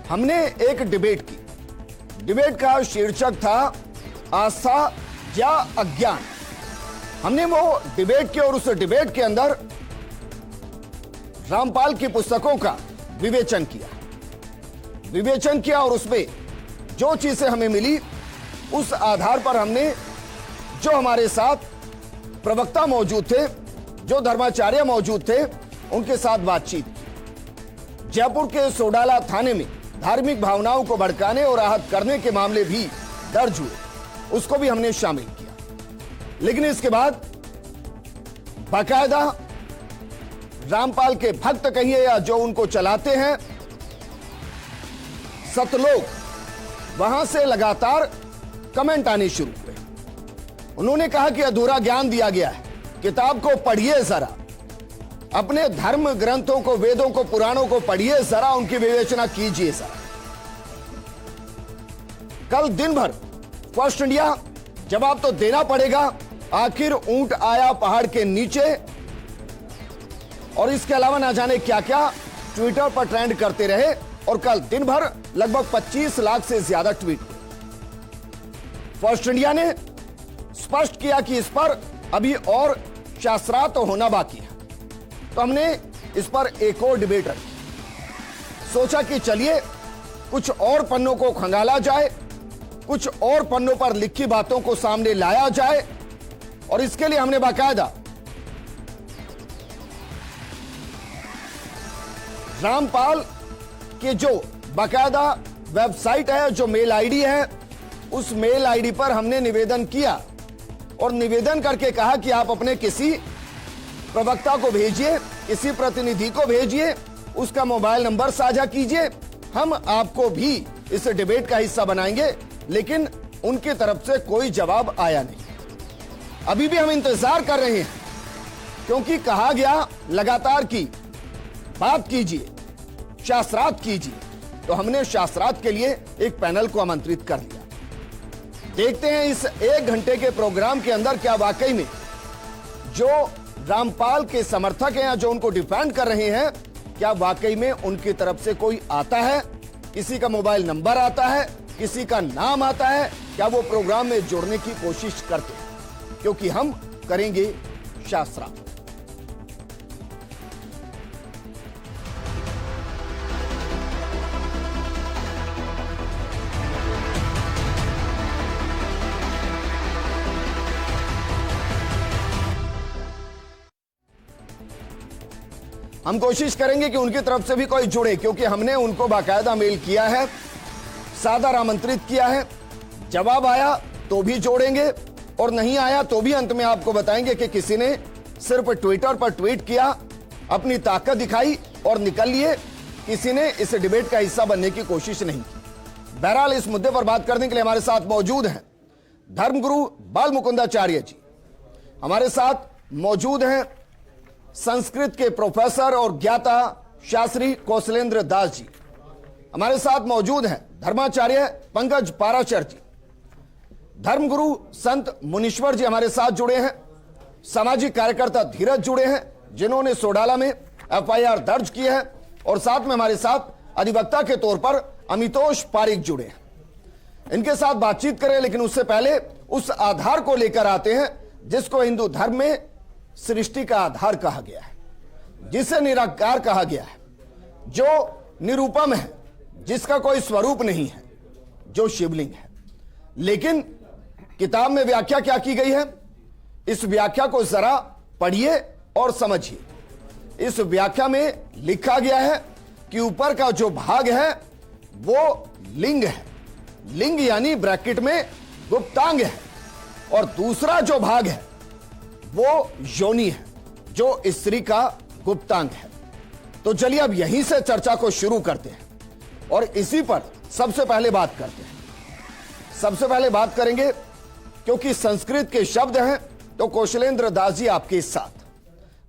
हमने एक डिबेट की। डिबेट का शीर्षक था आस्था या अज्ञान। हमने वो डिबेट की और उस डिबेट के अंदर रामपाल की पुस्तकों का विवेचन किया और उसमें जो चीजें हमें मिली उस आधार पर हमने जो हमारे साथ प्रवक्ता मौजूद थे, जो धर्माचार्य मौजूद थे, उनके साथ बातचीत की। जयपुर के सोडाला थाने में धार्मिक भावनाओं को भड़काने और आहत करने के मामले भी दर्ज हुए, उसको भी हमने शामिल किया। लेकिन इसके बाद बाकायदा रामपाल के भक्त कहिए या जो उनको चलाते हैं सतलोक, वहां से लगातार कमेंट आने शुरू हुए। उन्होंने कहा कि अधूरा ज्ञान दिया गया है, किताब को पढ़िए जरा, अपने धर्म ग्रंथों को, वेदों को, पुराणों को पढ़िए जरा, उनकी विवेचना कीजिए जरा। कल दिन भर फर्स्ट इंडिया जवाब तो देना पड़ेगा, आखिर ऊंट आया पहाड़ के नीचे, और इसके अलावा ना जाने क्या क्या ट्विटर पर ट्रेंड करते रहे। और कल दिन भर लगभग 25 लाख से ज्यादा ट्वीट हुए। फर्स्ट इंडिया ने स्पष्ट किया कि इस पर अभी और शास्त्रार्थ होना बाकी है। तो हमने इस पर एक और डिबेट रखी। सोचा कि चलिए कुछ और पन्नों को खंगाला जाए, कुछ और पन्नों पर लिखी बातों को सामने लाया जाए, और इसके लिए हमने बाकायदा रामपाल के जो बाकायदा वेबसाइट है, जो मेल आईडी है, उस मेल आईडी पर हमने निवेदन किया और निवेदन करके कहा कि आप अपने किसी प्रवक्ता को भेजिए, किसी प्रतिनिधि को भेजिए, उसका मोबाइल नंबर साझा कीजिए, हम आपको भी इस डिबेट का हिस्सा बनाएंगे। लेकिन उनकी तरफ से कोई जवाब आया नहीं। अभी भी हम इंतजार कर रहे हैं, क्योंकि कहा गया लगातार की बात कीजिए, शास्त्रार्थ कीजिए। तो हमने शास्त्रार्थ के लिए एक पैनल को आमंत्रित कर लिया। देखते हैं इस 1 घंटे के प्रोग्राम के अंदर क्या वाकई में जो रामपाल के समर्थक हैं या जो उनको डिफेंड कर रहे हैं, क्या वाकई में उनकी तरफ से कोई आता है, किसी का मोबाइल नंबर आता है, किसी का नाम आता है, क्या वो प्रोग्राम में जोड़ने की कोशिश करते हैं, क्योंकि हम करेंगे शास्त्रार्थ। हम कोशिश करेंगे कि उनकी तरफ से भी कोई जुड़े, क्योंकि हमने उनको बाकायदा मेल किया है, सादर आमंत्रित किया है। जवाब आया तो भी जोड़ेंगे और नहीं आया तो भी अंत में आपको बताएंगे कि किसी ने सिर्फ ट्विटर पर ट्वीट किया, अपनी ताकत दिखाई और निकल लिए, किसी ने इस डिबेट का हिस्सा बनने की कोशिश नहीं की। बहरहाल इस मुद्दे पर बात करने के लिए हमारे साथ मौजूद हैं धर्मगुरु बाल मुकुंदाचार्य जी, हमारे साथ मौजूद हैं संस्कृत के प्रोफेसर और ज्ञाता शास्त्री कौशलेंद्र दास जी, हमारे साथ मौजूद हैं धर्माचार्य पंकज पाराशर जी, धर्मगुरु संत मुनीश्वर जी हमारे साथ जुड़े हैं, सामाजिक कार्यकर्ता धीरज जुड़े हैं जिन्होंने सोडाला में FIR दर्ज की है, और साथ में हमारे साथ अधिवक्ता के तौर पर अमितोष पारिक जुड़े हैं। इनके साथ बातचीत करें, लेकिन उससे पहले उस आधार को लेकर आते हैं जिसको हिंदू धर्म में सृष्टि का आधार कहा गया है, जिसे निराकार कहा गया है, जो निरूपम है, जिसका कोई स्वरूप नहीं है, जो शिवलिंग है। लेकिन किताब में व्याख्या क्या की गई है, इस व्याख्या को जरा पढ़िए और समझिए। इस व्याख्या में लिखा गया है कि ऊपर का जो भाग है वो लिंग है, लिंग यानी ब्रैकेट में गुप्तांग है, और दूसरा जो भाग है वो योनि है, जो स्त्री का गुप्तांग है। तो चलिए अब यहीं से चर्चा को शुरू करते हैं और इसी पर सबसे पहले बात करते हैं। सबसे पहले बात करेंगे, क्योंकि संस्कृत के शब्द हैं, तो कौशलेंद्र दास जी आपके साथ।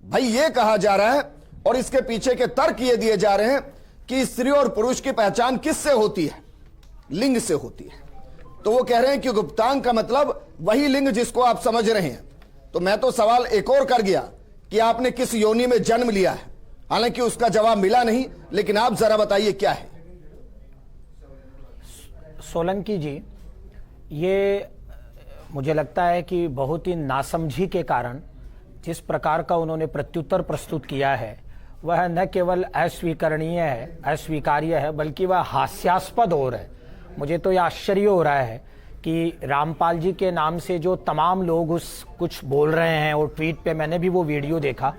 भाई ये कहा जा रहा है और इसके पीछे के तर्क ये दिए जा रहे हैं कि स्त्री और पुरुष की पहचान किससे होती है, लिंग से होती है। तो वो कह रहे हैं कि गुप्तांग का मतलब वही लिंग जिसको आप समझ रहे हैं। तो मैं तो सवाल एक और कर गया कि आपने किस योनि में जन्म लिया है, हालांकि उसका जवाब मिला नहीं, लेकिन आप जरा बताइए क्या है। सोलंकी जी, ये मुझे लगता है कि बहुत ही नासमझी के कारण जिस प्रकार का उन्होंने प्रत्युत्तर प्रस्तुत किया है वह न केवल अस्वीकरणीय है, अस्वीकार्य है, बल्कि वह हास्यास्पद और है। मुझे तो यह आश्चर्य हो रहा है कि रामपाल जी के नाम से जो तमाम लोग उस कुछ बोल रहे हैं, और ट्वीट पे मैंने भी वो वीडियो देखा,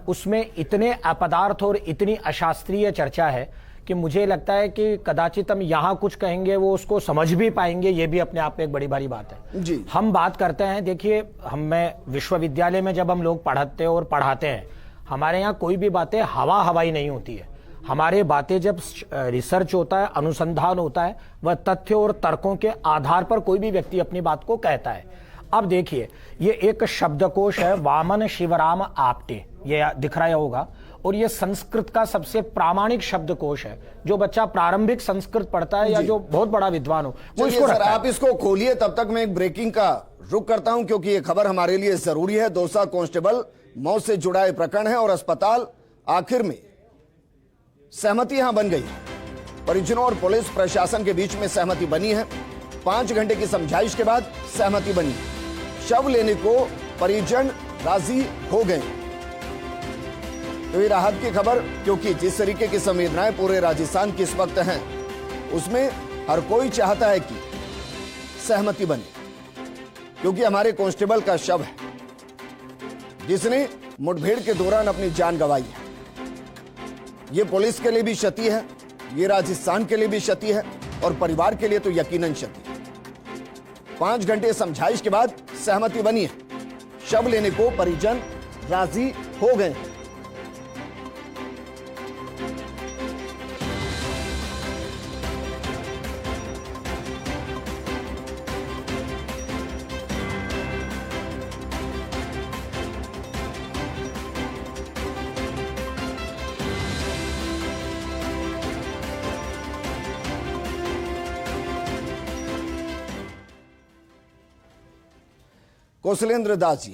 उसमें इतने अपदार्थ और इतनी अशास्त्रीय चर्चा है कि मुझे लगता है कि कदाचित हम यहाँ कुछ कहेंगे वो उसको समझ भी पाएंगे, ये भी अपने आप में एक बड़ी भारी बात है जी। हम बात करते हैं, देखिए मैं विश्वविद्यालय में जब हम लोग पढ़ते और पढ़ाते हैं, हमारे यहाँ कोई भी बातें हवा हवाई नहीं होती है। हमारे बातें जब रिसर्च होता है, अनुसंधान होता है, वह तथ्य और तर्कों के आधार पर कोई भी व्यक्ति अपनी बात को कहता है। अब देखिए, ये एक शब्दकोश है, वामन शिवराम आप्टे, ये दिख रहा होगा, और ये संस्कृत का सबसे प्रामाणिक शब्दकोश है। जो बच्चा प्रारंभिक संस्कृत पढ़ता है या जो बहुत बड़ा विद्वान हो वो इसको सर आप इसको खोलिए, तब तक मैं एक ब्रेकिंग का रुख करता हूं, क्योंकि ये खबर हमारे लिए जरूरी है। दौसा कांस्टेबल मौत से जुड़ा ये प्रकरण है और अस्पताल आखिर में सहमति यहां बन गई। परिजनों और पुलिस प्रशासन के बीच में सहमति बनी है। 5 घंटे की समझाइश के बाद सहमति बनी। शव लेने को परिजन राजी हो गए। तो ये राहत की खबर, क्योंकि जिस तरीके की संवेदनाएं पूरे राजस्थान की इस वक्त हैं, उसमें हर कोई चाहता है कि सहमति बने, क्योंकि हमारे कांस्टेबल का शव है जिसने मुठभेड़ के दौरान अपनी जान गंवाई है। ये पुलिस के लिए भी क्षति है, ये राजस्थान के लिए भी क्षति है, और परिवार के लिए तो यकीनन क्षति है। 5 घंटे समझाइश के बाद सहमति बनी है। शव लेने को परिजन राजी हो गए। कौशलेंद्र दास जी,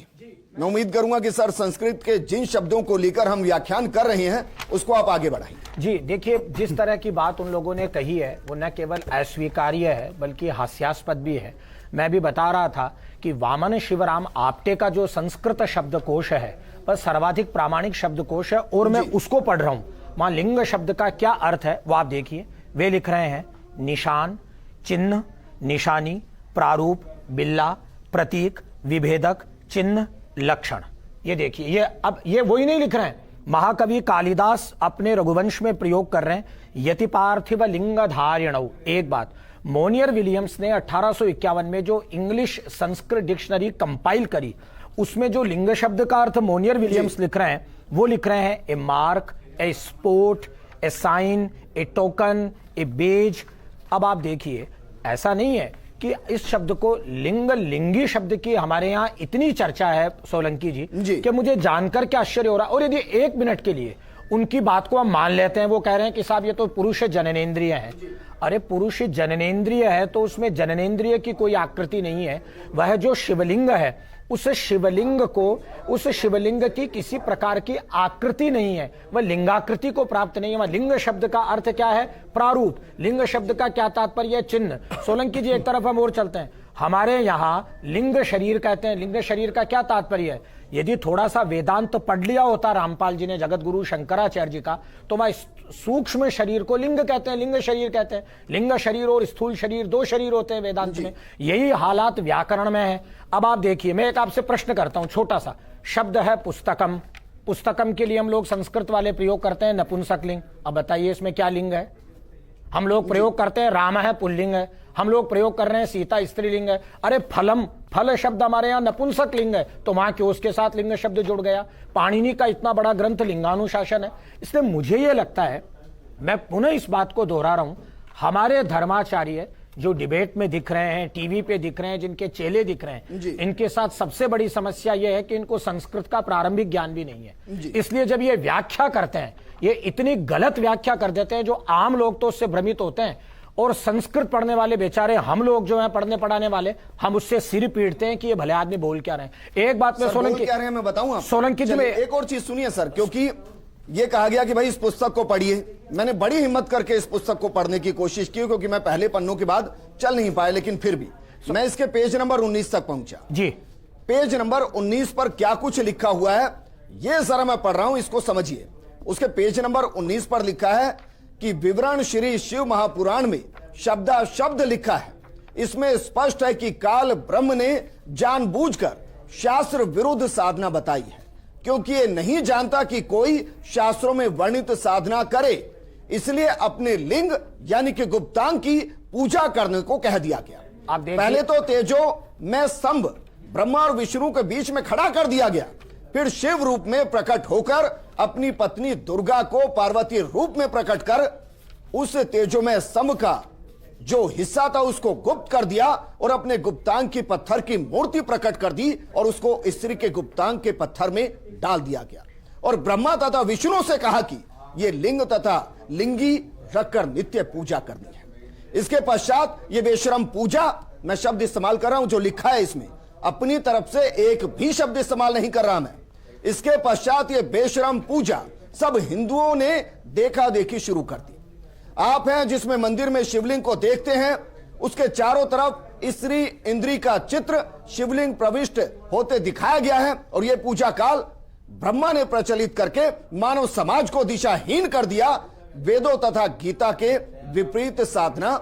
मैं उम्मीद करूंगा कि सर संस्कृत के जिन शब्दों को लेकर हम व्याख्यान कर रहे हैं उसको आप आगे बढ़ाएंगे। जी देखिए, जिस तरह की बात उन लोगों ने कही है वो न केवल अस्वीकार्य है बल्कि हास्यास्पद भी है। मैं भी बता रहा था कि वामन शिवराम आप्टे का जो संस्कृत शब्दकोश है वह सर्वाधिक प्रामाणिक शब्दकोश है, और मैं उसको पढ़ रहा हूं। वहां लिंग शब्द का क्या अर्थ है वो आप देखिए। वे लिख रहे हैं निशान, चिन्ह, निशानी, प्रारूप, बिल्ला, प्रतीक, विभेदक, चिन्ह, लक्षण। ये देखिए, ये अब ये वही नहीं लिख रहे हैं, महाकवि कालिदास अपने रघुवंश में प्रयोग कर रहे हैं, यति पार्थिव लिंग धारिणौ। एक बात, मोनियर विलियम्स ने 1851 में जो इंग्लिश संस्कृत डिक्शनरी कंपाइल करी, उसमें जो लिंग शब्द का अर्थ मोनियर विलियम्स लिख रहे हैं वो लिख रहे हैं ए mark, a sport, A sign, A token, A beige. अब आप देखिए, ऐसा नहीं है कि इस शब्द को लिंगी शब्द की हमारे यहाँ इतनी चर्चा है सोलंकी जी कि मुझे जानकर क्या आश्चर्य हो रहा है। और यदि 1 मिनट के लिए उनकी बात को हम मान लेते हैं, वो कह रहे हैं कि साहब ये तो पुरुष जननेंद्रिय है। अरे पुरुष जननेंद्रिय है तो उसमें जननेंद्रिय की कोई आकृति नहीं है। वह जो शिवलिंग है उस शिवलिंग की किसी प्रकार की आकृति नहीं है, वह लिंगाकृति को प्राप्त नहीं है। वह लिंग शब्द का अर्थ क्या है? प्रारूप। लिंग शब्द का क्या तात्पर्य है? चिन्ह। सोलंकी जी एक तरफ हम और चलते हैं, हमारे यहाँ लिंग शरीर कहते हैं। लिंग शरीर का क्या तात्पर्य है? यदि थोड़ा सा वेदांत पढ़ लिया होता रामपाल जी ने जगत गुरु शंकराचार्य जी का, तो वह सूक्ष्म शरीर को लिंग कहते हैं, लिंग शरीर कहते हैं। लिंग शरीर और स्थूल शरीर 2 शरीर होते हैं वेदांत में। यही हालात व्याकरण में है। अब आप देखिए, मैं एक आपसे प्रश्न करता हूं, छोटा सा शब्द है पुस्तकम। पुस्तकम के लिए हम लोग संस्कृत वाले प्रयोग करते हैं नपुंसक लिंग। अब बताइए इसमें क्या लिंग है? हम लोग प्रयोग करते हैं राम है पुल्लिंग है, हम लोग प्रयोग कर रहे हैं सीता स्त्रीलिंग है। अरे फलम, फल शब्द हमारे यहाँ नपुंसक लिंग है, तो वहां क्यों उसके साथ लिंग शब्द जुड़ गया? पाणिनि का इतना बड़ा ग्रंथ लिंगानुशासन है। इसलिए मुझे यह लगता है, मैं पुनः इस बात को दोहरा रहा हूं, हमारे धर्माचार्य जो डिबेट में दिख रहे हैं, टीवी पे दिख रहे हैं, जिनके चेले दिख रहे हैं, इनके साथ सबसे बड़ी समस्या यह है कि इनको संस्कृत का प्रारंभिक ज्ञान भी नहीं है। इसलिए जब ये व्याख्या करते हैं, ये इतनी गलत व्याख्या कर देते हैं, जो आम लोग तो उससे भ्रमित होते हैं, और संस्कृत पढ़ने वाले बेचारे हम लोग जो हैं पढ़ने पढ़ाने वाले, हम उससे सिर पीटते हैं कि ये भले आदमी बोल क्या रहे हैं। एक बात में सोलंकी क्या रहे हैं मैं बताऊं आप? सोलंकी जी में एक और चीज सुनिए सर, क्योंकि ये कहा गया कि भाई इस पुस्तक को पढ़िए। मैंने बड़ी हिम्मत करके इस पुस्तक को पढ़ने की कोशिश की, क्योंकि मैं पहले पन्नों के बाद चल नहीं पाया, लेकिन फिर भी मैं इसके पेज नंबर 19 तक पहुंचा जी। पेज नंबर 19 पर क्या कुछ लिखा हुआ है ये जरा मैं पढ़ रहा हूं, इसको समझिए। उसके पेज नंबर 19 पर लिखा है कि विवरण श्री शिव महापुराण में शब्दा शब्द लिखा है। इसमें स्पष्ट है कि काल ब्रह्म ने जानबूझकर शास्त्र विरुद्ध साधना बताई है, क्योंकि ये नहीं जानता कि कोई शास्त्रों में वर्णित साधना करे, इसलिए अपने लिंग यानी कि गुप्तांग की पूजा करने को कह दिया गया। आप देखिए, पहले तो तेजो में स्तंभ ब्रह्मा और विष्णु के बीच में खड़ा कर दिया गया, फिर शिव रूप में प्रकट होकर अपनी पत्नी दुर्गा को पार्वती रूप में प्रकट कर उस तेजोमय स्तंभ का जो हिस्सा था उसको गुप्त कर दिया और अपने गुप्तांग की पत्थर की मूर्ति प्रकट कर दी और उसको स्त्री के गुप्तांग के पत्थर में डाल दिया गया। और ब्रह्मा तथा विष्णु से कहा कि यह लिंग तथा लिंगी रखकर नित्य पूजा करनी है। इसके पश्चात ये बेशरम पूजा, मैं शब्द इस्तेमाल कर रहा हूं जो लिखा है इसमें, अपनी तरफ से एक भी शब्द इस्तेमाल नहीं कर रहा मैं। इसके पश्चात ये बेशरम पूजा सब हिंदुओं ने देखा देखी शुरू कर दी। आप हैं जिसमें मंदिर में शिवलिंग को देखते हैं, उसके चारों तरफ स्त्री इंद्री का चित्र शिवलिंग प्रविष्ट होते दिखाया गया है, और यह पूजा काल ब्रह्मा ने प्रचलित करके मानव समाज को दिशाहीन कर दिया। वेदों तथा गीता के विपरीत साधना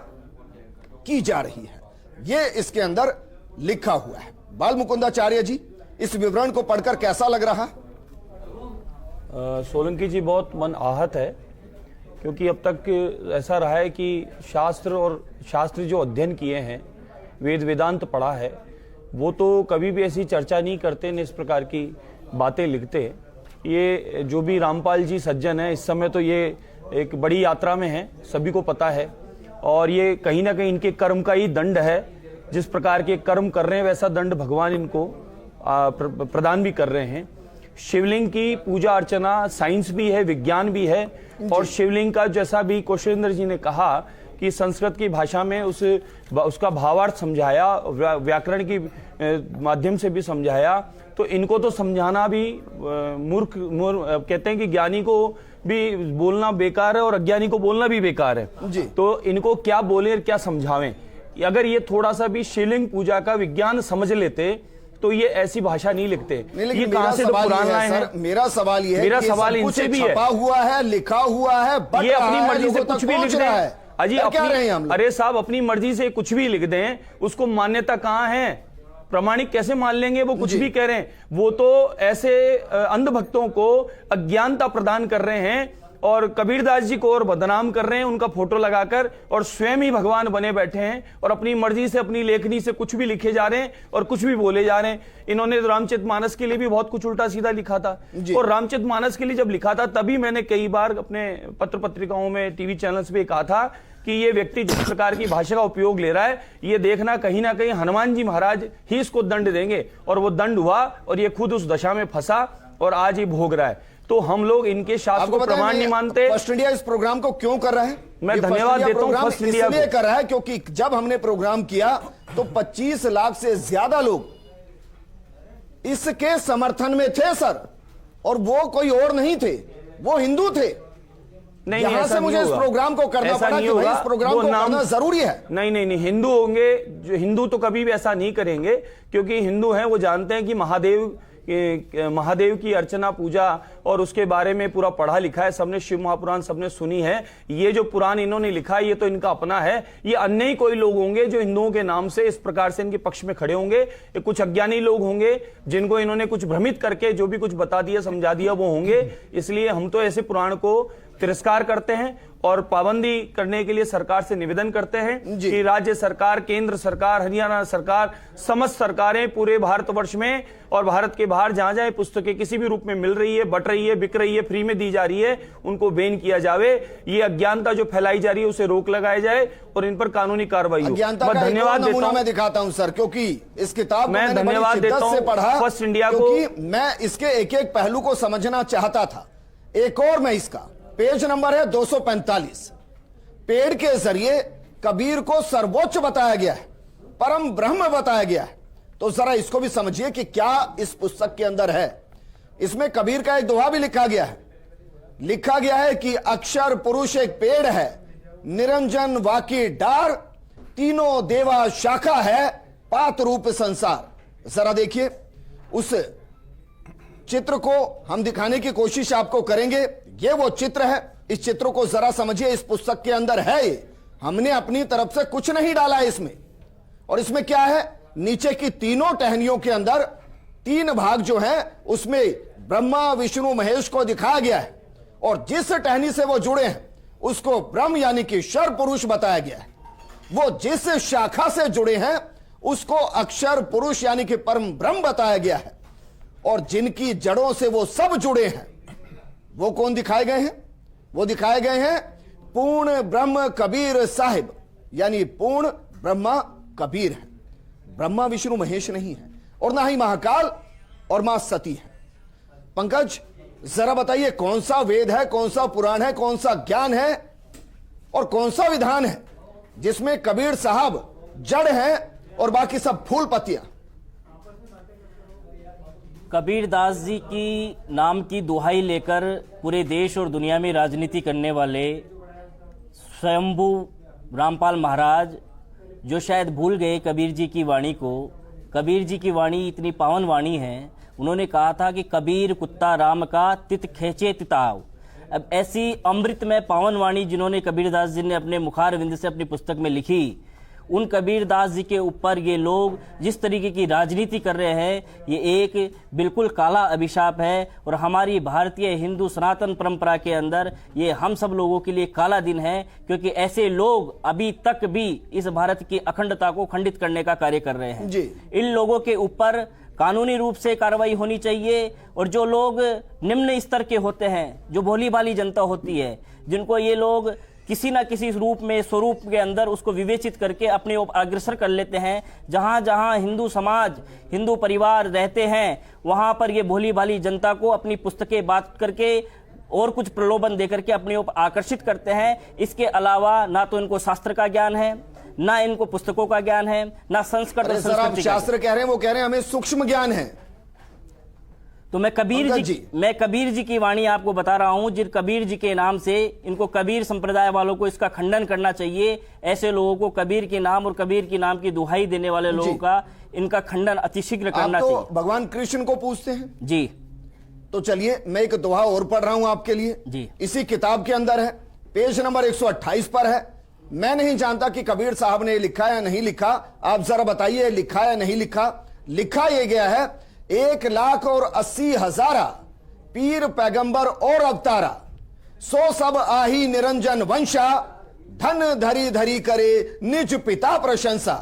की जा रही है, यह इसके अंदर लिखा हुआ है। बाल मुकुंदाचार्य जी, इस विवरण को पढ़कर कैसा लग रहा? सोलंकी जी, बहुत मन आहत है, क्योंकि अब तक ऐसा रहा है कि शास्त्र जो अध्ययन किए हैं, वेद वेदांत पढ़ा है, वो तो कभी भी ऐसी चर्चा नहीं करते, न इस प्रकार की बातें लिखते। ये जो भी रामपाल जी सज्जन है, इस समय तो ये एक बड़ी यात्रा में है, सभी को पता है, और ये कहीं ना कहीं इनके कर्म का ही दंड है। जिस प्रकार के कर्म कर रहे हैं वैसा दंड भगवान इनको प्रदान भी कर रहे हैं। शिवलिंग की पूजा अर्चना साइंस भी है, विज्ञान भी है, और शिवलिंग का जैसा भी कौशलेंद्र जी ने कहा कि संस्कृत की भाषा में उसका भावार्थ समझाया, व्याकरण की माध्यम से भी समझाया, तो इनको तो समझाना भी मूर्ख कहते हैं कि ज्ञानी को भी बोलना बेकार है और अज्ञानी को बोलना भी बेकार है जी। तो इनको क्या बोले और क्या समझावें। अगर ये थोड़ा सा भी शिवलिंग पूजा का विज्ञान समझ लेते तो ये ऐसी भाषा नहीं लिखते। ये कहां से पुराण लाए हैं? मेरा सवाल ये है, मेरा सवाल इनसे भी है, छपा हुआ है, लिखा हुआ है, ये अपनी मर्जी से कुछ भी लिख दें। अजी अरे साहब, अपनी मर्जी से कुछ भी लिख दें, उसको मान्यता कहां है? प्रमाणिक कैसे मान लेंगे? वो कुछ भी कह रहे हैं, वो तो ऐसे अंधभक्तों को अज्ञानता प्रदान कर रहे हैं और कबीरदास जी को और बदनाम कर रहे हैं उनका फोटो लगाकर, और स्वयं ही भगवान बने बैठे हैं और अपनी मर्जी से अपनी लेखनी से कुछ भी लिखे जा रहे हैं और कुछ भी बोले जा रहे हैं। इन्होंने रामचरितमानस के लिए भी बहुत कुछ उल्टा सीधा लिखा था, और रामचरितमानस के लिए जब लिखा था तभी मैंने कई बार अपने पत्र पत्रिकाओं में, टीवी चैनल्स पे कहा था कि ये व्यक्ति जिस प्रकार की भाषा का उपयोग ले रहा है, ये देखना कहीं ना कहीं हनुमान जी महाराज ही इसको दंड देंगे, और वो दंड हुआ और ये खुद उस दशा में फंसा और आज ये भोग रहा है। तो हम लोग इनके शास्त्र को प्रमाण नहीं मानते। फर्स्ट इंडिया इस प्रोग्राम को क्यों कर रहा है? मैं धन्यवाद देता हूं फर्स्ट इंडिया को। कर रहा है क्योंकि जब हमने प्रोग्राम किया तो 25 लाख से ज्यादा लोग इसके समर्थन में थे सर, और वो कोई और नहीं थे, वो हिंदू थे। नहीं, यहां से मुझे इस प्रोग्राम को करना पड़ा कि भाई इस प्रोग्राम को करना जरूरी है। नहीं, हिंदू होंगे, जो हिंदू तो कभी भी ऐसा नहीं करेंगे, क्योंकि हिंदू हैं, वो जानते हैं कि महादेव की अर्चना पूजा और उसके बारे में पूरा पढ़ा लिखा है, सबने शिव महापुराण सबने सुनी है। ये जो पुराण इन्होंने लिखा है ये तो इनका अपना है। ये अन्य ही कोई लोग होंगे जो हिंदुओं के नाम से इस प्रकार से इनके पक्ष में खड़े होंगे। ये कुछ अज्ञानी लोग होंगे जिनको इन्होंने कुछ भ्रमित करके जो भी कुछ बता दिया, समझा दिया, वो होंगे। इसलिए हम तो ऐसे पुराण को तिरस्कार करते हैं और पाबंदी करने के लिए सरकार से निवेदन करते हैं कि राज्य सरकार, केंद्र सरकार, हरियाणा सरकार, समस्त सरकारें पूरे भारतवर्ष में और भारत के बाहर जहां जहां पुस्तकें किसी भी रूप में मिल रही है, बट रही है, बिक रही है, फ्री में दी जा रही है, उनको बैन किया जावे। ये अज्ञानता जो फैलाई जा रही है उसे रोक लगाया जाए और इन पर कानूनी कार्रवाई हो। धन्यवाद देता हूं, मैं दिखाता हूं सर, क्योंकि इस किताब मैं धन्यवाद देता हूं पढ़ा फर्स्ट इंडिया को, मैं इसके एक एक पहलू को समझना चाहता था। एक और मैं इसका पेज नंबर है 245। पेड़ के जरिए कबीर को सर्वोच्च बताया गया है, परम ब्रह्म बताया गया है। तो जरा इसको भी समझिए कि क्या इस पुस्तक के अंदर है। इसमें कबीर का एक दोहा भी लिखा गया है, लिखा गया है कि अक्षर पुरुष एक पेड़ है, निरंजन वाकी डार, तीनों देवा शाखा है, पात रूप संसार। जरा देखिए, उस चित्र को हम दिखाने की कोशिश आपको करेंगे। ये वो चित्र है, इस चित्र को जरा समझिए। इस पुस्तक के अंदर है ये, हमने अपनी तरफ से कुछ नहीं डाला है इसमें। और इसमें क्या है, नीचे की तीनों टहनियों के अंदर 3 भाग जो हैं उसमें ब्रह्मा विष्णु महेश को दिखाया गया है, और जिस टहनी से वो जुड़े हैं उसको ब्रह्म यानी कि शर पुरुष बताया गया है। वो जिस शाखा से जुड़े हैं उसको अक्षर पुरुष यानी कि परम ब्रह्म बताया गया है। और जिनकी जड़ों से वो सब जुड़े हैं वो कौन दिखाए गए हैं? वो दिखाए गए हैं पूर्ण ब्रह्म कबीर साहिब, यानी पूर्ण ब्रह्मा कबीर है। ब्रह्मा विष्णु महेश नहीं है, और ना ही महाकाल और मां सती है। पंकज, जरा बताइए कौन सा वेद है, कौन सा पुराण है, कौन सा ज्ञान है और कौन सा विधान है जिसमें कबीर साहब जड़ है और बाकी सब फूल पत्तियां? कबीर दास जी की नाम की दुहाई लेकर पूरे देश और दुनिया में राजनीति करने वाले स्वयंभू रामपाल महाराज, जो शायद भूल गए कबीर जी की वाणी को। कबीर जी की वाणी इतनी पावन वाणी है, उन्होंने कहा था कि कबीर कुत्ता राम का तित खेचे तिताव। अब ऐसी अमृत में पावन वाणी जिन्होंने कबीरदास जी ने अपने मुखारविंद से अपनी पुस्तक में लिखी, उन कबीरदास जी के ऊपर ये लोग जिस तरीके की राजनीति कर रहे हैं, ये एक बिल्कुल काला अभिशाप है। और हमारी भारतीय हिंदू सनातन परंपरा के अंदर ये हम सब लोगों के लिए काला दिन है, क्योंकि ऐसे लोग अभी तक भी इस भारत की अखंडता को खंडित करने का कार्य कर रहे हैं। इन लोगों के ऊपर कानूनी रूप से कार्रवाई होनी चाहिए। और जो लोग निम्न स्तर के होते हैं, जो भोली भाली जनता होती है, जिनको ये लोग किसी ना किसी रूप में स्वरूप के अंदर उसको विवेचित करके अपने ओर अग्रसर कर लेते हैं, जहां जहां हिंदू समाज, हिंदू परिवार रहते हैं, वहां पर ये भोली भाली जनता को अपनी पुस्तकें बात करके और कुछ प्रलोभन देकर के अपने ओर आकर्षित करते हैं। इसके अलावा ना तो इनको शास्त्र का ज्ञान है, ना इनको पुस्तकों का ज्ञान है, ना संस्कृत और संस्कृति। शास्त्र कह रहे हैं, वो कह रहे हैं हमें सूक्ष्म ज्ञान है। तो मैं कबीर जी की वाणी आपको बता रहा हूं, जिन कबीर जी के नाम से इनको कबीर संप्रदाय वालों को इसका खंडन करना चाहिए। ऐसे लोगों को कबीर के नाम और कबीर के नाम की दुहाई देने वाले लोगों का इनका खंडन अतिशीघ्र करना चाहिए। तो भगवान कृष्ण को पूछते हैं जी। तो चलिए मैं एक दोहा और पढ़ रहा हूं आपके लिए जी। इसी किताब के अंदर है, पेज नंबर 128 पर है। मैं नहीं जानता कि कबीर साहब ने लिखा या नहीं लिखा, आप जरा बताइए लिखा या नहीं लिखा। लिखा यह गया है, 1,80,000 पीर पैगंबर और अवतारा, सो सब आही निरंजन वंशा, धन धरी धरी करे निज पिता प्रशंसा।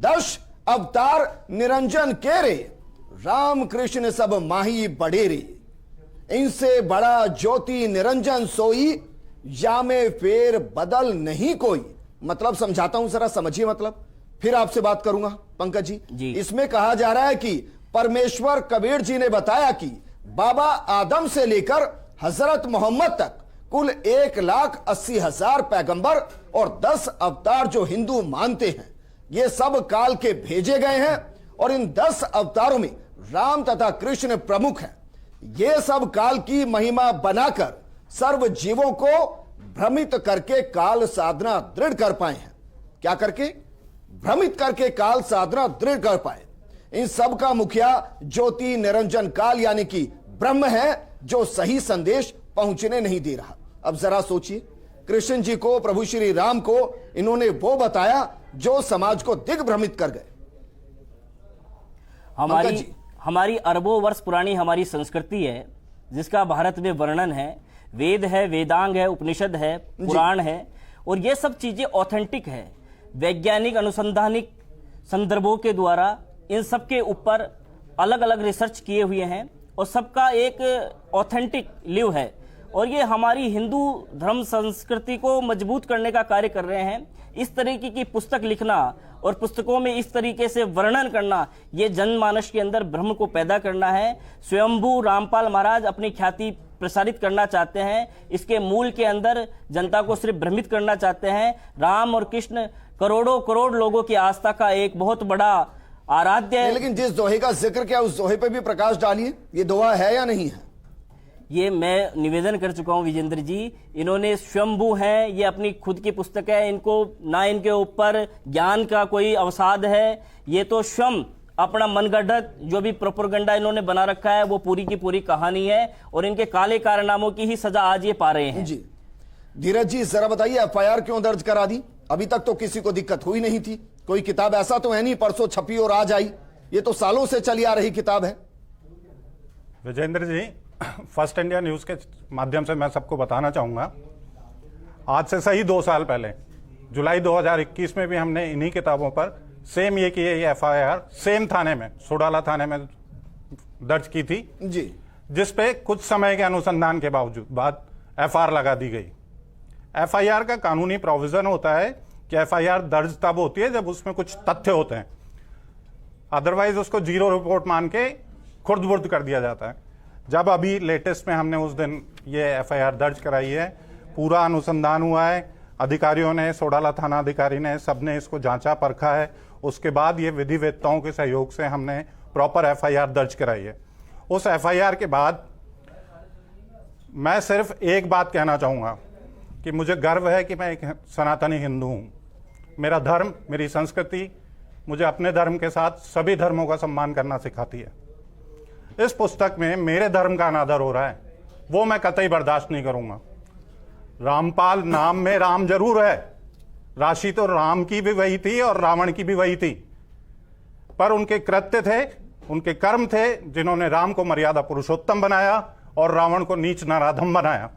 10 अवतार निरंजन के रे, राम कृष्ण सब माही बड़ेरे। इनसे बड़ा ज्योति निरंजन सोई, या में फेर बदल नहीं कोई। मतलब समझाता हूं, जरा समझिए मतलब, फिर आपसे बात करूंगा पंकज जी। इसमें कहा जा रहा है कि परमेश्वर कबीर जी ने बताया कि बाबा आदम से लेकर हजरत मोहम्मद तक कुल 1,80,000 पैगंबर और 10 अवतार जो हिंदू मानते हैं, ये सब काल के भेजे गए हैं। और इन 10 अवतारों में राम तथा कृष्ण प्रमुख हैं। ये सब काल की महिमा बनाकर सर्व जीवों को भ्रमित करके काल साधना दृढ़ कर पाए हैं। क्या करके? भ्रमित करके काल साधना दृढ़ कर पाए। इन सब का मुखिया ज्योति निरंजन काल यानी कि ब्रह्म है, जो सही संदेश पहुंचने नहीं दे रहा। अब जरा सोचिए, कृष्ण जी को, प्रभु श्री राम को इन्होंने वो बताया जो समाज को दिग्भ्रमित कर गए। हमारी अरबों वर्ष पुरानी हमारी संस्कृति है, जिसका भारत में वर्णन है। वेद है, वेदांग है, उपनिषद है, पुराण है, और ये सब चीजें ऑथेंटिक है। वैज्ञानिक अनुसंधानिक संदर्भों के द्वारा इन सब के ऊपर अलग अलग रिसर्च किए हुए हैं, और सबका एक ऑथेंटिक लिव है। और ये हमारी हिंदू धर्म संस्कृति को मजबूत करने का कार्य कर रहे हैं। इस तरीके की पुस्तक लिखना और पुस्तकों में इस तरीके से वर्णन करना, ये जनमानस के अंदर भ्रम को पैदा करना है। स्वयंभू रामपाल महाराज अपनी ख्याति प्रसारित करना चाहते हैं, इसके मूल के अंदर जनता को सिर्फ भ्रमित करना चाहते हैं। राम और कृष्ण करोड़ों करोड़ लोगों की आस्था का एक बहुत बड़ा आराध्य है। लेकिन जिस दोहे का जिक्र किया उस दोहे पे भी प्रकाश डालिए, ये दोहा है या नहीं है? ये मैं निवेदन कर चुका हूं विजेंद्र जी, इन्होंने स्वयंभू हैं, ये अपनी खुद की पुस्तक है, इनको ना इनके ऊपर ज्ञान का कोई अवसाद है, ये तो स्वयं अपना मनगढ़ंत जो भी प्रोपेगेंडा इन्होंने बना रखा है वो पूरी की पूरी कहानी है, और इनके काले कारनामों की ही सजा आज ये पा रहे हैं। जी धीरज जी जरा बताइए एफआईआर क्यों दर्ज करा दी? अभी तक तो किसी को दिक्कत हुई नहीं थी, कोई किताब ऐसा तो है नहीं परसों छपी और आज आई, ये तो सालों से चली आ रही किताब है। विजेंद्र जी, फर्स्ट इंडिया न्यूज के माध्यम से मैं सबको बताना चाहूंगा, आज से सही 2 साल पहले जुलाई 2021 में भी हमने इन्हीं किताबों पर सेम ये की एफआईआर सेम थाने में, सोडाला थाने में दर्ज की थी जी, जिसपे कुछ समय के अनुसंधान के बाद एफआईआर लगा दी गई। एफआईआर का कानूनी प्रोविजन होता है कि एफआईआर दर्ज तब होती है जब उसमें कुछ तथ्य होते हैं, अदरवाइज उसको जीरो रिपोर्ट मान के खुर्द-बुर्द कर दिया जाता है। जब अभी लेटेस्ट में हमने उस दिन ये एफआईआर दर्ज कराई है, पूरा अनुसंधान हुआ है, अधिकारियों ने, सोडाला थाना अधिकारी ने, सबने इसको जांचा परखा है, उसके बाद ये विधिवेत्ताओं के सहयोग से हमने प्रॉपर एफआईआर दर्ज कराई है। उस एफआईआर के बाद मैं सिर्फ एक बात कहना चाहूंगा कि मुझे गर्व है कि मैं एक सनातनी हिंदू हूं। मेरा धर्म, मेरी संस्कृति मुझे अपने धर्म के साथ सभी धर्मों का सम्मान करना सिखाती है। इस पुस्तक में मेरे धर्म का अनादर हो रहा है, वो मैं कतई बर्दाश्त नहीं करूंगा। रामपाल नाम में राम जरूर है, राशि तो राम की भी वही थी और रावण की भी वही थी, पर उनके कृत्य थे, उनके कर्म थे जिन्होंने राम को मर्यादा पुरुषोत्तम बनाया और रावण को नीच नराधम बनाया।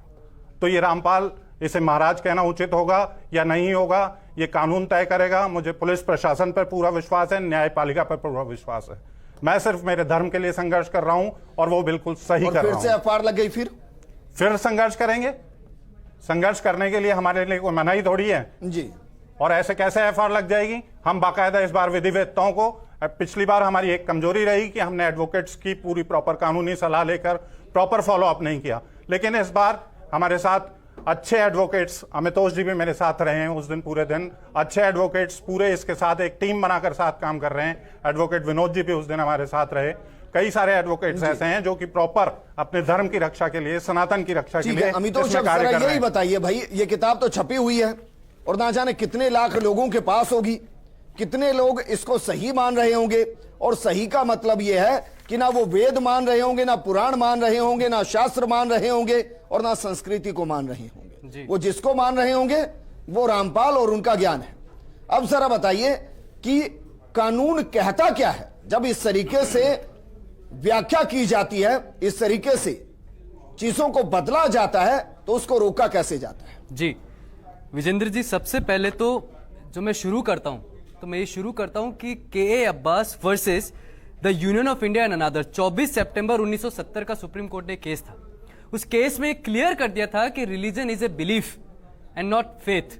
तो ये रामपाल, इसे महाराज कहना उचित होगा या नहीं होगा, ये कानून तय करेगा। मुझे पुलिस प्रशासन पर पूरा विश्वास है, न्यायपालिका पर पूरा विश्वास है। मैं सिर्फ मेरे धर्म के लिए संघर्ष कर रहा हूं और वो बिल्कुल सही कर रहा हूं। फिर से एफआईआर लग गई, फिर संघर्ष करेंगे। संघर्ष करने के लिए हमारे लिए कोई मनाही थोड़ी है जी। और ऐसे कैसे एफआईआर लग जाएगी? हम बाकायदा इस बार विधिवेत्ताओं को, पिछली बार हमारी एक कमजोरी रही कि हमने एडवोकेट्स की पूरी प्रॉपर कानूनी सलाह लेकर प्रॉपर फॉलो अप नहीं किया, लेकिन इस बार हमारे साथ अच्छे एडवोकेट्स, अमितोष जी भी मेरे साथ रहे हैं उस दिन पूरे दिन, अच्छे एडवोकेट्स पूरे इसके साथ एक टीम बनाकर साथ काम कर रहे हैं। एडवोकेट विनोद जी भी उस दिन हमारे साथ रहे। कई सारे एडवोकेट्स ऐसे हैं जो कि प्रॉपर अपने धर्म की रक्षा के लिए, सनातन की रक्षा के लिए अमितोष कार्य कर रहे हैं। यही बताइए भाई, ये किताब तो छपी हुई है और ना जाने कितने लाख लोगों के पास होगी, कितने लोग इसको सही मान रहे होंगे, और सही का मतलब यह है कि ना वो वेद मान रहे होंगे, ना पुराण मान रहे होंगे, ना शास्त्र मान रहे होंगे और ना संस्कृति को मान रहे होंगे। वो जिसको मान रहे होंगे वो रामपाल और उनका ज्ञान है। अब जरा बताइए कि कानून कहता क्या है जब इस तरीके से व्याख्या की जाती है, इस तरीके से चीजों को बदला जाता है, तो उसको रोका कैसे जाता है? जी विजेंद्र जी, सबसे पहले तो जो मैं शुरू करता हूं, तो मैं ये शुरू करता हूं कि के Abbas versus the union of India and another 24 सितंबर 1970 का सुप्रीम कोर्ट ने केस था। उस केस में क्लियर कर दिया था कि religion is a belief and not faith.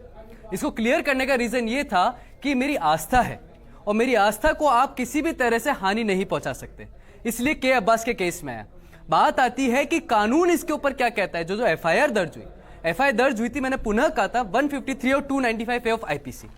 इसको क्लियर करने का रीजन ये था कि मेरी आस्था है और मेरी आस्था को आप किसी भी तरह से हानि नहीं पहुंचा सकते, इसलिए के अब्बास के केस में आया। बात आती है कि कानून इसके ऊपर क्या कहता है। जो एफआईआर दर्ज हुई, एफआईआर दर्ज हुई थी, मैंने पुनः कहा था 153 और 295 ऑफ आईपीसी।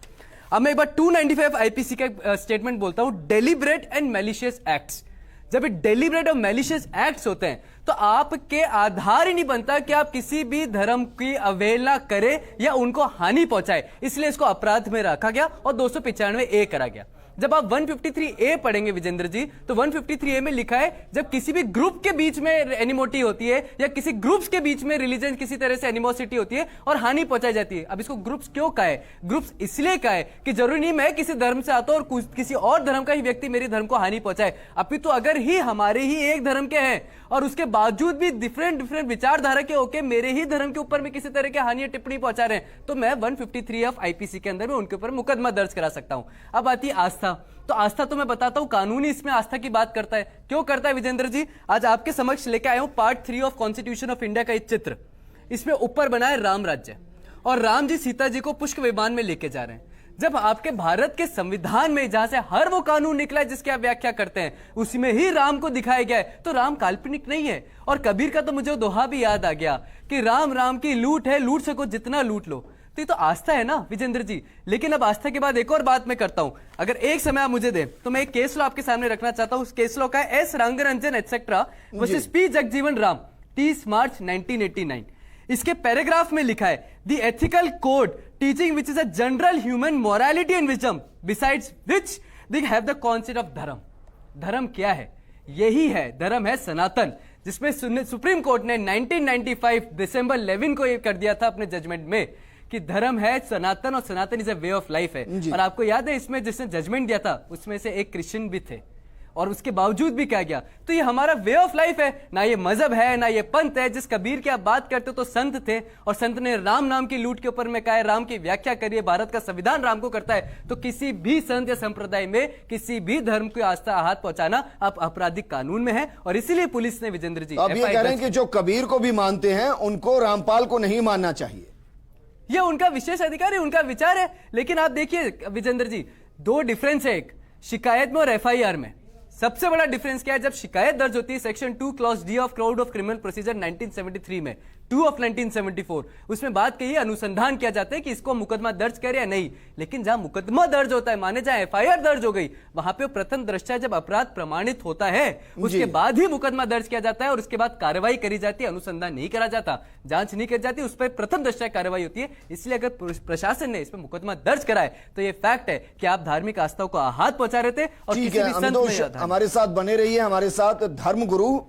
अब मैं एक बार 295 आईपीसी का स्टेटमेंट बोलता हूं, डेलिब्रेट एंड मैलिशियस एक्ट्स। जब डेलिब्रेट और मैलिशियस एक्ट्स होते हैं तो आपके आधार ही नहीं बनता कि आप किसी भी धर्म की अवहेलना करें या उनको हानि पहुंचाए, इसलिए इसको अपराध में रखा गया और 295A करा गया। जब आप 153A पढ़ेंगे विजेंद्र जी, तो 153A में लिखा है जब किसी भी ग्रुप के बीच में एनिमोटी होती है या किसी ग्रुप्स के बीच में रिलीजन किसी तरह से एनिमोसिटी होती है और हानि पहुंचाई जाती है। अब इसको ग्रुप्स क्यों कहा है? ग्रुप्स इसलिए कहा है कि जरूरी नहीं मैं किसी धर्म से आता हूं और किसी और धर्म का ही व्यक्ति मेरे धर्म को हानि पहुंचाए। अपितु अगर ही हमारे ही एक धर्म के हैं और उसके बावजूद भी डिफरेंट विचारधारा के होके मेरे ही धर्म के ऊपर में किसी तरह की हानि टिप्पणी पहुंचा रहे हैं, तो मैं 153 ऑफ आईपीसी के अंदर में उनके ऊपर मुकदमा दर्ज करा सकता हूं। अब आती है आस्था। तो आस्था तो मैं बताता हूं, कानूनी इसमें आस्था की बात करता है। क्यों करता है विजेंद्र जी? आज आपके समक्ष लेके आया हूं part 3 of constitution of India का एक चित्र। इसमें ऊपर बना है राम राज्य और राम जी सीता जी को पुष्प विमान में लेके जा रहे हैं। जब आपके भारत के संविधान में जहां से हर वो कानून निकला है जिसकी आप व्याख्या करते हैं, उसमें ही राम को दिखाया गया है, तो राम काल्पनिक नहीं है। और कबीर का तो मुझे दोहा भी याद आ गया कि राम राम की लूट है, लूट सको जितना लूट लो। तो ये तो आस्था है ना विजेंद्र जी। लेकिन अब आस्था के बाद एक और बात मैं करता हूं, अगर एक समय आप मुझे दें तो मैं एक केस लॉ आपके सामने रखना चाहता हूं। उस केस लॉ का S Rangarajan etcetera versus P Jagjivan Ram 30 मार्च 1989। इसके पैराग्राफ में लिखा है the ethical code teaching which is a general human morality and wisdom besides which they have the concept of धर्म। धर्म क्या है? यही है धर्म, है सनातन, जिसमें सुप्रीम कोर्ट ने 1995 दिसंबर 11 को ये कर दिया था अपने जजमेंट में कि धर्म है सनातन और Sanatan is a way of life है। और आपको याद है इसमें जिसने जजमेंट दिया था उसमें से एक क्रिश्चियन भी थे और उसके बावजूद भी क्या गया, तो ये हमारा वे ऑफ लाइफ है, ना ये मजहब है ना ये पंथ है। जिस कबीर की आप बात करते हो तो संत थे और संत ने राम नाम की लूट के ऊपर में कहा है, राम की व्याख्या करिए, भारत का संविधान राम को करता है। तो किसी भी संत या संप्रदाय में किसी भी धर्म को आस्था हाथ पहुंचाना आप आपराधिक कानून में है और इसीलिए पुलिस ने विजेंद्र जी अब ये कह रहे हैं कि जो कबीर को भी मानते हैं उनको रामपाल को नहीं मानना चाहिए। यह उनका विशेष अधिकार है, उनका विचार है। लेकिन आप देखिए विजेंद्र जी, दो डिफरेंस है, एक शिकायत में और एफआईआर में। सबसे बड़ा डिफरेंस क्या है? जब शिकायत दर्ज होती है section 2 clause D of code of criminal procedure 1973 में 2 ऑफ 1974, उसमें बात कही है अनुसंधान किया जाता है कि इसको मुकदमा दर्ज करे या नहीं। लेकिन जहां मुकदमा दर्ज होता है, माने जहां एफआईआर दर्ज हो गई, वहां पे प्रथम दृष्टया जब अपराध प्रमाणित होता है उसके बाद ही मुकदमा दर्ज किया जाता है और उसके बाद कार्रवाई करी जाती है। अनुसंधान नहीं करा जाता, जांच नहीं करी जाती, उस पर प्रथम दृष्टया कार्रवाई होती है। इसलिए अगर प्रशासन ने इसमें मुकदमा दर्ज करा है तो यह फैक्ट है कि आप धार्मिक आस्थाओं को आहत पहुंचा रहे थे और किसी भी संत में हमारे साथ बने रहिए। हमारे साथ धर्मगुरु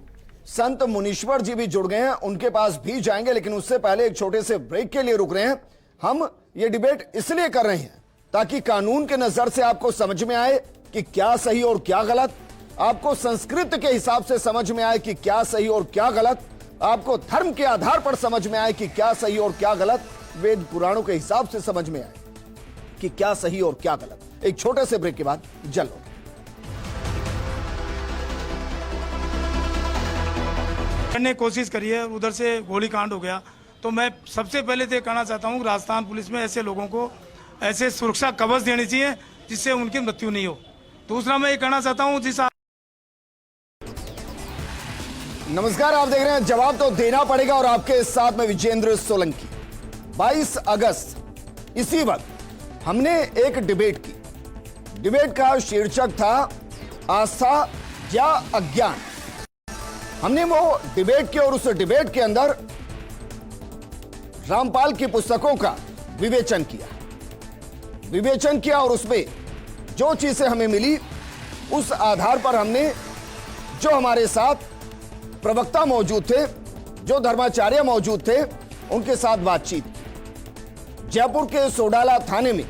संत मुनीश्वर जी भी जुड़ गए हैं, उनके पास भी जाएंगे, लेकिन उससे पहले एक छोटे से ब्रेक के लिए रुक रहे हैं। हम ये डिबेट इसलिए कर रहे हैं ताकि कानून के नजर से आपको समझ में आए कि क्या सही और क्या गलत, आपको संस्कृत के हिसाब से समझ में आए कि क्या सही और क्या गलत, आपको धर्म के आधार पर समझ में आए कि क्या सही और क्या गलत, वेद पुराणों के हिसाब से समझ में आए कि क्या सही और क्या गलत। एक छोटे से ब्रेक के बाद जल्द करने की कोशिश करी है, उधर से गोलीकांड हो गया। तो मैं सबसे पहले तो कहना चाहता हूँ राजस्थान पुलिस में ऐसे लोगों को ऐसे सुरक्षा कवच देनी चाहिए जिससे उनकी मृत्यु नहीं हो। दूसरा मैं ये कहना चाहता हूँ नमस्कार, आप देख रहे हैं जवाब तो देना पड़ेगा और आपके साथ में विजेंद्र सोलंकी। 22 अगस्त इसी वक्त हमने एक डिबेट की। डिबेट का शीर्षक था आस्था या अज्ञान। हमने वो डिबेट की और उस डिबेट के अंदर रामपाल की पुस्तकों का विवेचन किया और उसमें जो चीजें हमें मिली उस आधार पर हमने जो हमारे साथ प्रवक्ता मौजूद थे, जो धर्माचार्य मौजूद थे, उनके साथ बातचीत। जयपुर के सोडाला थाने में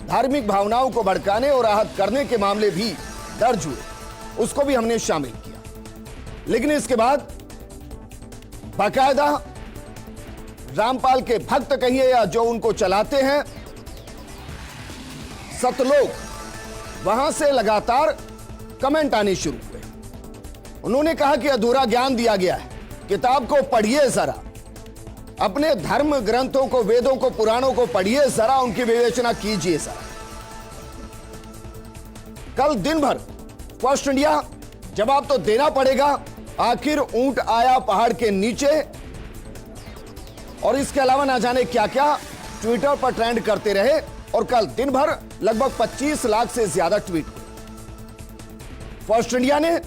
धार्मिक भावनाओं को भड़काने और आहत करने के मामले भी दर्ज हुए, उसको भी हमने शामिल किया। लेकिन इसके बाद बाकायदा रामपाल के भक्त कहिए या जो उनको चलाते हैं, सतलोक, वहां से लगातार कमेंट आने शुरू हुए। उन्होंने कहा कि अधूरा ज्ञान दिया गया है, किताब को पढ़िए जरा, अपने धर्म ग्रंथों को, वेदों को, पुराणों को पढ़िए जरा, उनकी विवेचना कीजिए जरा। कल दिन भर फर्स्ट इंडिया जवाब तो देना पड़ेगा, आखिर ऊंट आया पहाड़ के नीचे, और इसके अलावा ना जाने क्या क्या ट्विटर पर ट्रेंड करते रहे और कल दिन भर लगभग 25 लाख से ज्यादा ट्वीट हुए। फर्स्ट इंडिया ने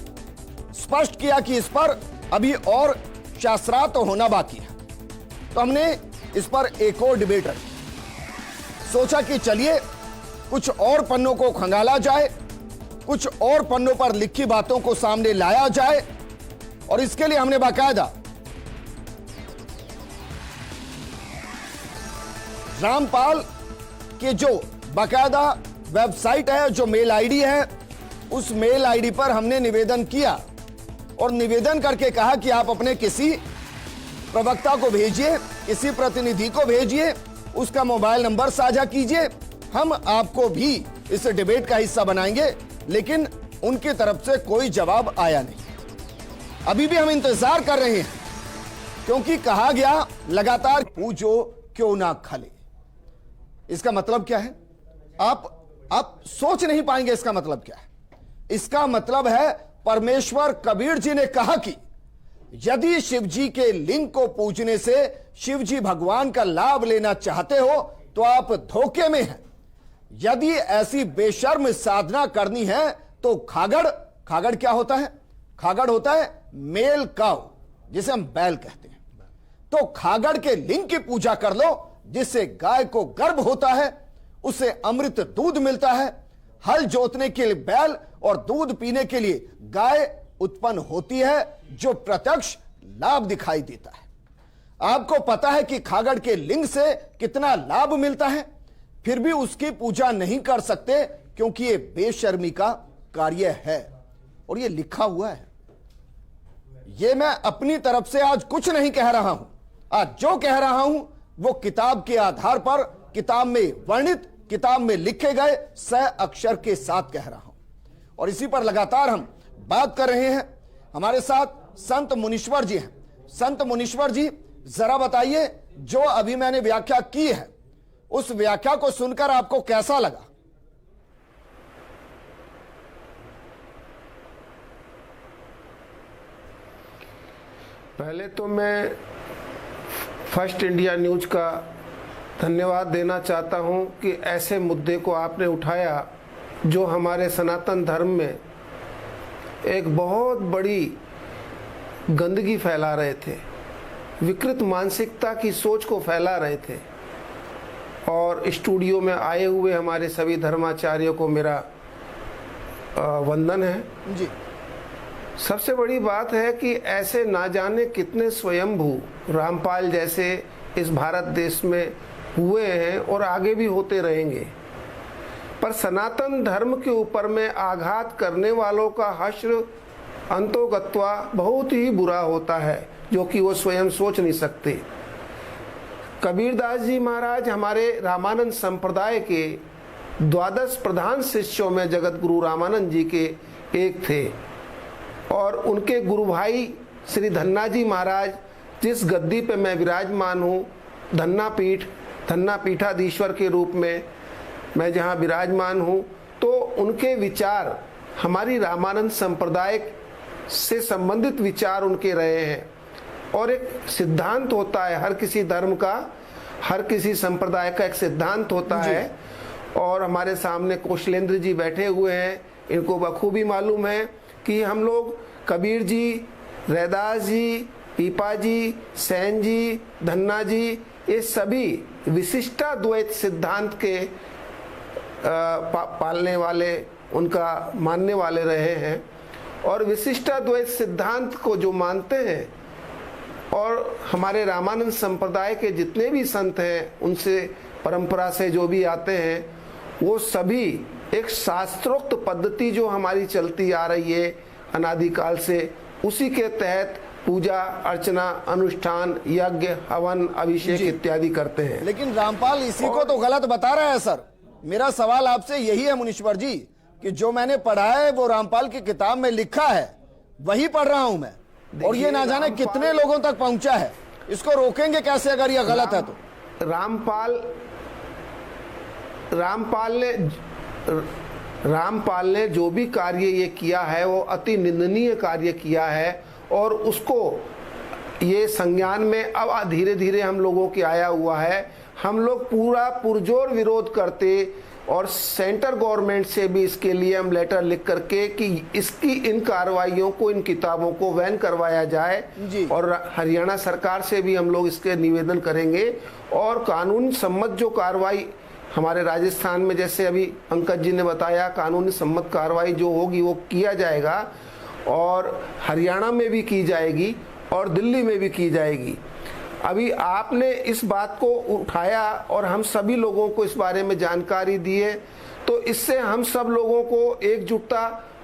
स्पष्ट किया कि इस पर अभी और शास्त्रार्थ होना बाकी है, तो हमने इस पर एक और डिबेट रखी। सोचा कि चलिए कुछ और पन्नों को खंगाला जाए, कुछ और पन्नों पर लिखी बातों को सामने लाया जाए, और इसके लिए हमने बाकायदा रामपाल के जो बाकायदा वेबसाइट है, जो मेल आईडी है, उस मेल आईडी पर हमने निवेदन किया और निवेदन करके कहा कि आप अपने किसी प्रवक्ता को भेजिए, किसी प्रतिनिधि को भेजिए, उसका मोबाइल नंबर साझा कीजिए, हम आपको भी इस डिबेट का हिस्सा बनाएंगे। लेकिन उनकी तरफ से कोई जवाब आया नहीं। अभी भी हम इंतजार कर रहे हैं, क्योंकि कहा गया लगातार पूछो क्यों ना खले। इसका मतलब क्या है? आप सोच नहीं पाएंगे इसका मतलब क्या है। इसका मतलब है परमेश्वर कबीर जी ने कहा कि यदि शिव जी के लिंग को पूजने से शिव जी भगवान का लाभ लेना चाहते हो तो आप धोखे में हैं। यदि ऐसी बेशर्म साधना करनी है तो खागड़ क्या होता है? खागड़ होता है मेल काव, जिसे हम बैल कहते हैं। तो खागड़ के लिंग की पूजा कर लो, जिससे गाय को गर्भ होता है, उसे अमृत दूध मिलता है। हल जोतने के लिए बैल और दूध पीने के लिए गाय उत्पन्न होती है, जो प्रत्यक्ष लाभ दिखाई देता है। आपको पता है कि खागड़ के लिंग से कितना लाभ मिलता है, फिर भी उसकी पूजा नहीं कर सकते, क्योंकि यह बेशर्मी का कार्य है। और यह लिखा हुआ है। यह मैं अपनी तरफ से आज कुछ नहीं कह रहा हूं। आज जो कह रहा हूं वो किताब के आधार पर, किताब में वर्णित, किताब में लिखे गए सह अक्षर के साथ कह रहा हूं। और इसी पर लगातार हम बात कर रहे हैं। हमारे साथ संत मुनीश्वर जी हैं। संत मुनीश्वर जी, जरा बताइए, जो अभी मैंने व्याख्या की है, उस व्याख्या को सुनकर आपको कैसा लगा? पहले तो मैं फर्स्ट इंडिया न्यूज का धन्यवाद देना चाहता हूं कि ऐसे मुद्दे को आपने उठाया जो हमारे सनातन धर्म में एक बहुत बड़ी गंदगी फैला रहे थे, विकृत मानसिकता की सोच को फैला रहे थे। और स्टूडियो में आए हुए हमारे सभी धर्माचार्यों को मेरा वंदन है जी। सबसे बड़ी बात है कि ऐसे ना जाने कितने स्वयंभू रामपाल जैसे इस भारत देश में हुए हैं और आगे भी होते रहेंगे, पर सनातन धर्म के ऊपर में आघात करने वालों का हश्र अंतोगत्वा बहुत ही बुरा होता है, जो कि वो स्वयं सोच नहीं सकते। कबीरदास जी महाराज हमारे रामानंद संप्रदाय के 12 प्रधान शिष्यों में जगत गुरु रामानंद जी के एक थे। और उनके गुरु भाई श्री धन्ना जी महाराज, जिस गद्दी पे मैं विराजमान हूँ, धन्ना पीठाधीश्वर के रूप में मैं जहाँ विराजमान हूँ, तो उनके विचार हमारी रामानंद संप्रदाय से संबंधित विचार उनके रहे हैं। और एक सिद्धांत होता है हर किसी धर्म का, हर किसी संप्रदाय का एक सिद्धांत होता है। और हमारे सामने कौशलेंद्र जी बैठे हुए हैं, इनको बखूबी मालूम है कि हम लोग कबीर जी, रैदास जी, पीपा जी, सैन जी, धन्ना जी, ये सभी विशिष्टाद्वैत सिद्धांत के पालने वाले, उनका मानने वाले रहे हैं। और विशिष्टाद्वैत सिद्धांत को जो मानते हैं, और हमारे रामानंद संप्रदाय के जितने भी संत हैं, उनसे परंपरा से जो भी आते हैं, वो सभी एक शास्त्रोक्त पद्धति जो हमारी चलती आ रही है अनादिकाल से, उसी के तहत पूजा अर्चना, अनुष्ठान, यज्ञ, हवन, अभिषेक इत्यादि करते हैं। लेकिन रामपाल इसी को तो गलत बता रहा है सर। मेरा सवाल आपसे यही है मुनीश्वर जी, कि जो मैंने पढ़ा है वो रामपाल की किताब में लिखा है, वही पढ़ रहा हूं मैं, और ये ना जाने कितने लोगों तक पहुंचा है। इसको रोकेंगे कैसे अगर ये गलत है तो? रामपाल ने जो भी कार्य ये किया है वो अति निंदनीय कार्य किया है, और उसको ये संज्ञान में अब धीरे धीरे हम लोगों के आया हुआ है। हम लोग पूरा पुरजोर विरोध करते, और सेंटर गवर्नमेंट से भी इसके लिए हम लेटर लिख करके कि इसकी इन कार्रवाइयों को, इन किताबों को बैन करवाया जाए। और हरियाणा सरकार से भी हम लोग इसके निवेदन करेंगे, और कानून सम्मत जो कार्रवाई हमारे राजस्थान में, जैसे अभी पंकज जी ने बताया, कानूनी सम्मत कार्रवाई जो होगी वो किया जाएगा, और हरियाणा में भी की जाएगी और दिल्ली में भी की जाएगी। अभी आपने इस बात को उठाया और हम सभी लोगों को इस बारे में जानकारी दी है, तो इससे हम सब लोगों को एकजुटता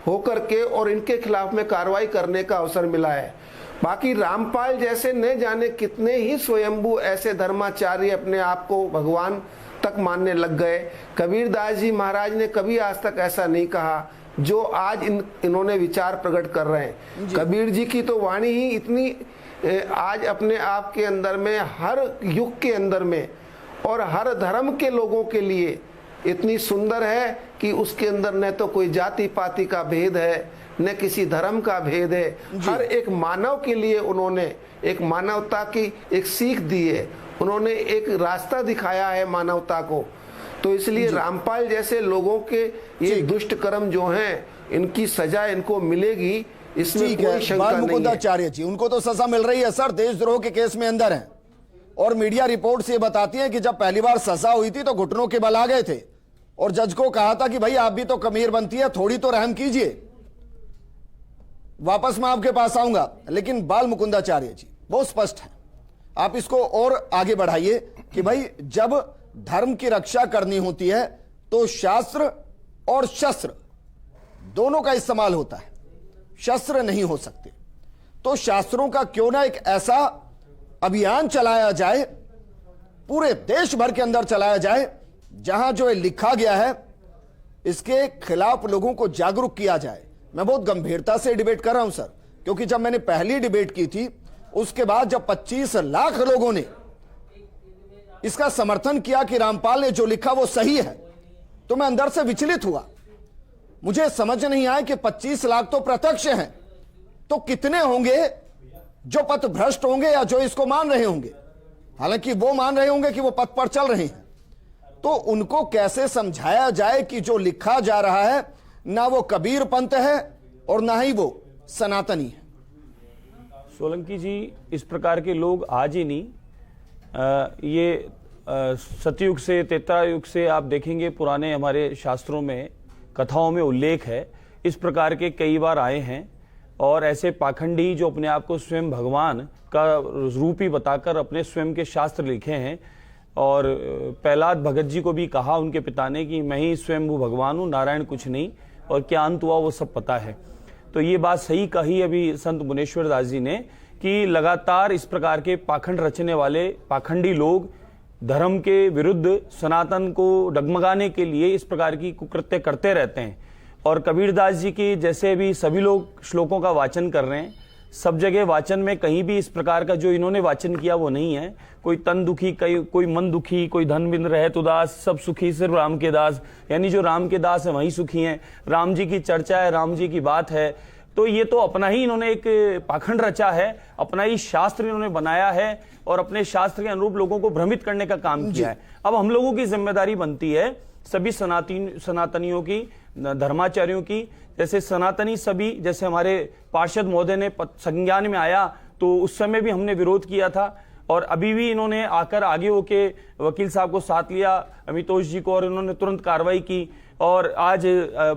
होकर के और इनके खिलाफ में कार्रवाई करने का अवसर मिला है। बाकी रामपाल जैसे न जाने कितने ही स्वयंभू ऐसे धर्माचार्य अपने आप को भगवान तक मानने लग गए। कबीरदास जी महाराज ने कभी आज तक ऐसा नहीं कहा जो आज इन्होंने विचार प्रकट कर रहे हैं। कबीर जी की तो वाणी ही इतनी आज अपने आप के अंदर में, हर युग के अंदर में और हर धर्म के लोगों के लिए इतनी सुंदर है कि उसके अंदर न तो कोई जाति पाति का भेद है, न किसी धर्म का भेद है। हर एक मानव के लिए उन्होंने एक मानवता की एक सीख दी है, उन्होंने एक रास्ता दिखाया है मानवता को। तो इसलिए रामपाल जैसे लोगों के ये दुष्ट कर्म जो हैं, इनकी सजा इनको मिलेगी, इसमें ठीक कोई है, शंका बाल नहीं है। मुकुंदाचार्य जी, उनको तो सजा मिल रही है सर, देशद्रोह के केस में अंदर हैं। और मीडिया रिपोर्ट्स ये बताती हैं कि जब पहली बार सजा हुई थी तो घुटनों के बल आ गए थे और जज को कहा था कि भाई आप भी तो कमीर बनती है, थोड़ी तो रहम कीजिए, वापस मैं आपके पास आऊंगा। लेकिन बाल मुकुंदाचार्य जी बहुत स्पष्ट है, आप इसको और आगे बढ़ाइए कि भाई जब धर्म की रक्षा करनी होती है तो शास्त्र और शस्त्र दोनों का इस्तेमाल होता है, शस्त्र नहीं हो सकते। तो शास्त्रों का क्यों ना एक ऐसा अभियान चलाया जाए, पूरे देश भर के अंदर चलाया जाए, जहां जो लिखा गया है इसके खिलाफ लोगों को जागरूक किया जाए। मैं बहुत गंभीरता से डिबेट कर रहा हूं सर, क्योंकि जब मैंने पहली डिबेट की थी उसके बाद जब 25 लाख लोगों ने इसका समर्थन किया कि रामपाल ने जो लिखा वो सही है, तो मैं अंदर से विचलित हुआ। मुझे समझ नहीं आया कि 25 लाख तो प्रत्यक्ष हैं, तो कितने होंगे जो पथ भ्रष्ट होंगे या जो इसको मान रहे होंगे। हालांकि वो मान रहे होंगे कि वो पथ पर चल रहे हैं, तो उनको कैसे समझाया जाए कि जो लिखा जा रहा है ना वो कबीर पंथ है और ना ही वो सनातनी है। सोलंकी जी, इस प्रकार के लोग आज ही नहीं, ये सतयुग से त्रेता युग से आप देखेंगे पुराने हमारे शास्त्रों में कथाओं में उल्लेख है, इस प्रकार के कई बार आए हैं। और ऐसे पाखंडी जो अपने आप को स्वयं भगवान का रूप ही बताकर अपने स्वयं के शास्त्र लिखे हैं, और प्रहलाद भगत जी को भी कहा उनके पिता ने कि मैं ही स्वयंभू भगवान हूँ, नारायण कुछ नहीं, और क्या अंत हुआ वो सब पता है। तो ये बात सही कही अभी संत मुनेश्वर दास जी ने कि लगातार इस प्रकार के पाखंड रचने वाले पाखंडी लोग धर्म के विरुद्ध सनातन को डगमगाने के लिए इस प्रकार की कुकृत्य करते रहते हैं। और कबीरदास जी की जैसे भी सभी लोग श्लोकों का वाचन कर रहे हैं, सब जगह वाचन में कहीं भी इस प्रकार का जो इन्होंने वाचन किया वो नहीं है। कोई तन दुखी, कोई मन दुखी, कोई धन बिंद रहे तो दास, सब सुखी सिर्फ राम के दास, यानी जो राम के दास है वही सुखी हैं। राम जी की चर्चा है, राम जी की बात है, तो ये तो अपना ही इन्होंने एक पाखंड रचा है, अपना ही शास्त्र इन्होंने बनाया है और अपने शास्त्र के अनुरूप लोगों को भ्रमित करने का काम किया है। अब हम लोगों की जिम्मेदारी बनती है, सभी सनातनियों की, धर्माचार्यों की, जैसे सनातनी सभी, जैसे हमारे पार्षद महोदय ने संज्ञान में आया तो उस समय भी हमने विरोध किया था, और अभी भी इन्होंने आकर आगे होके वकील साहब को साथ लिया, अमितोष जी को, और इन्होंने तुरंत कार्रवाई की। और आज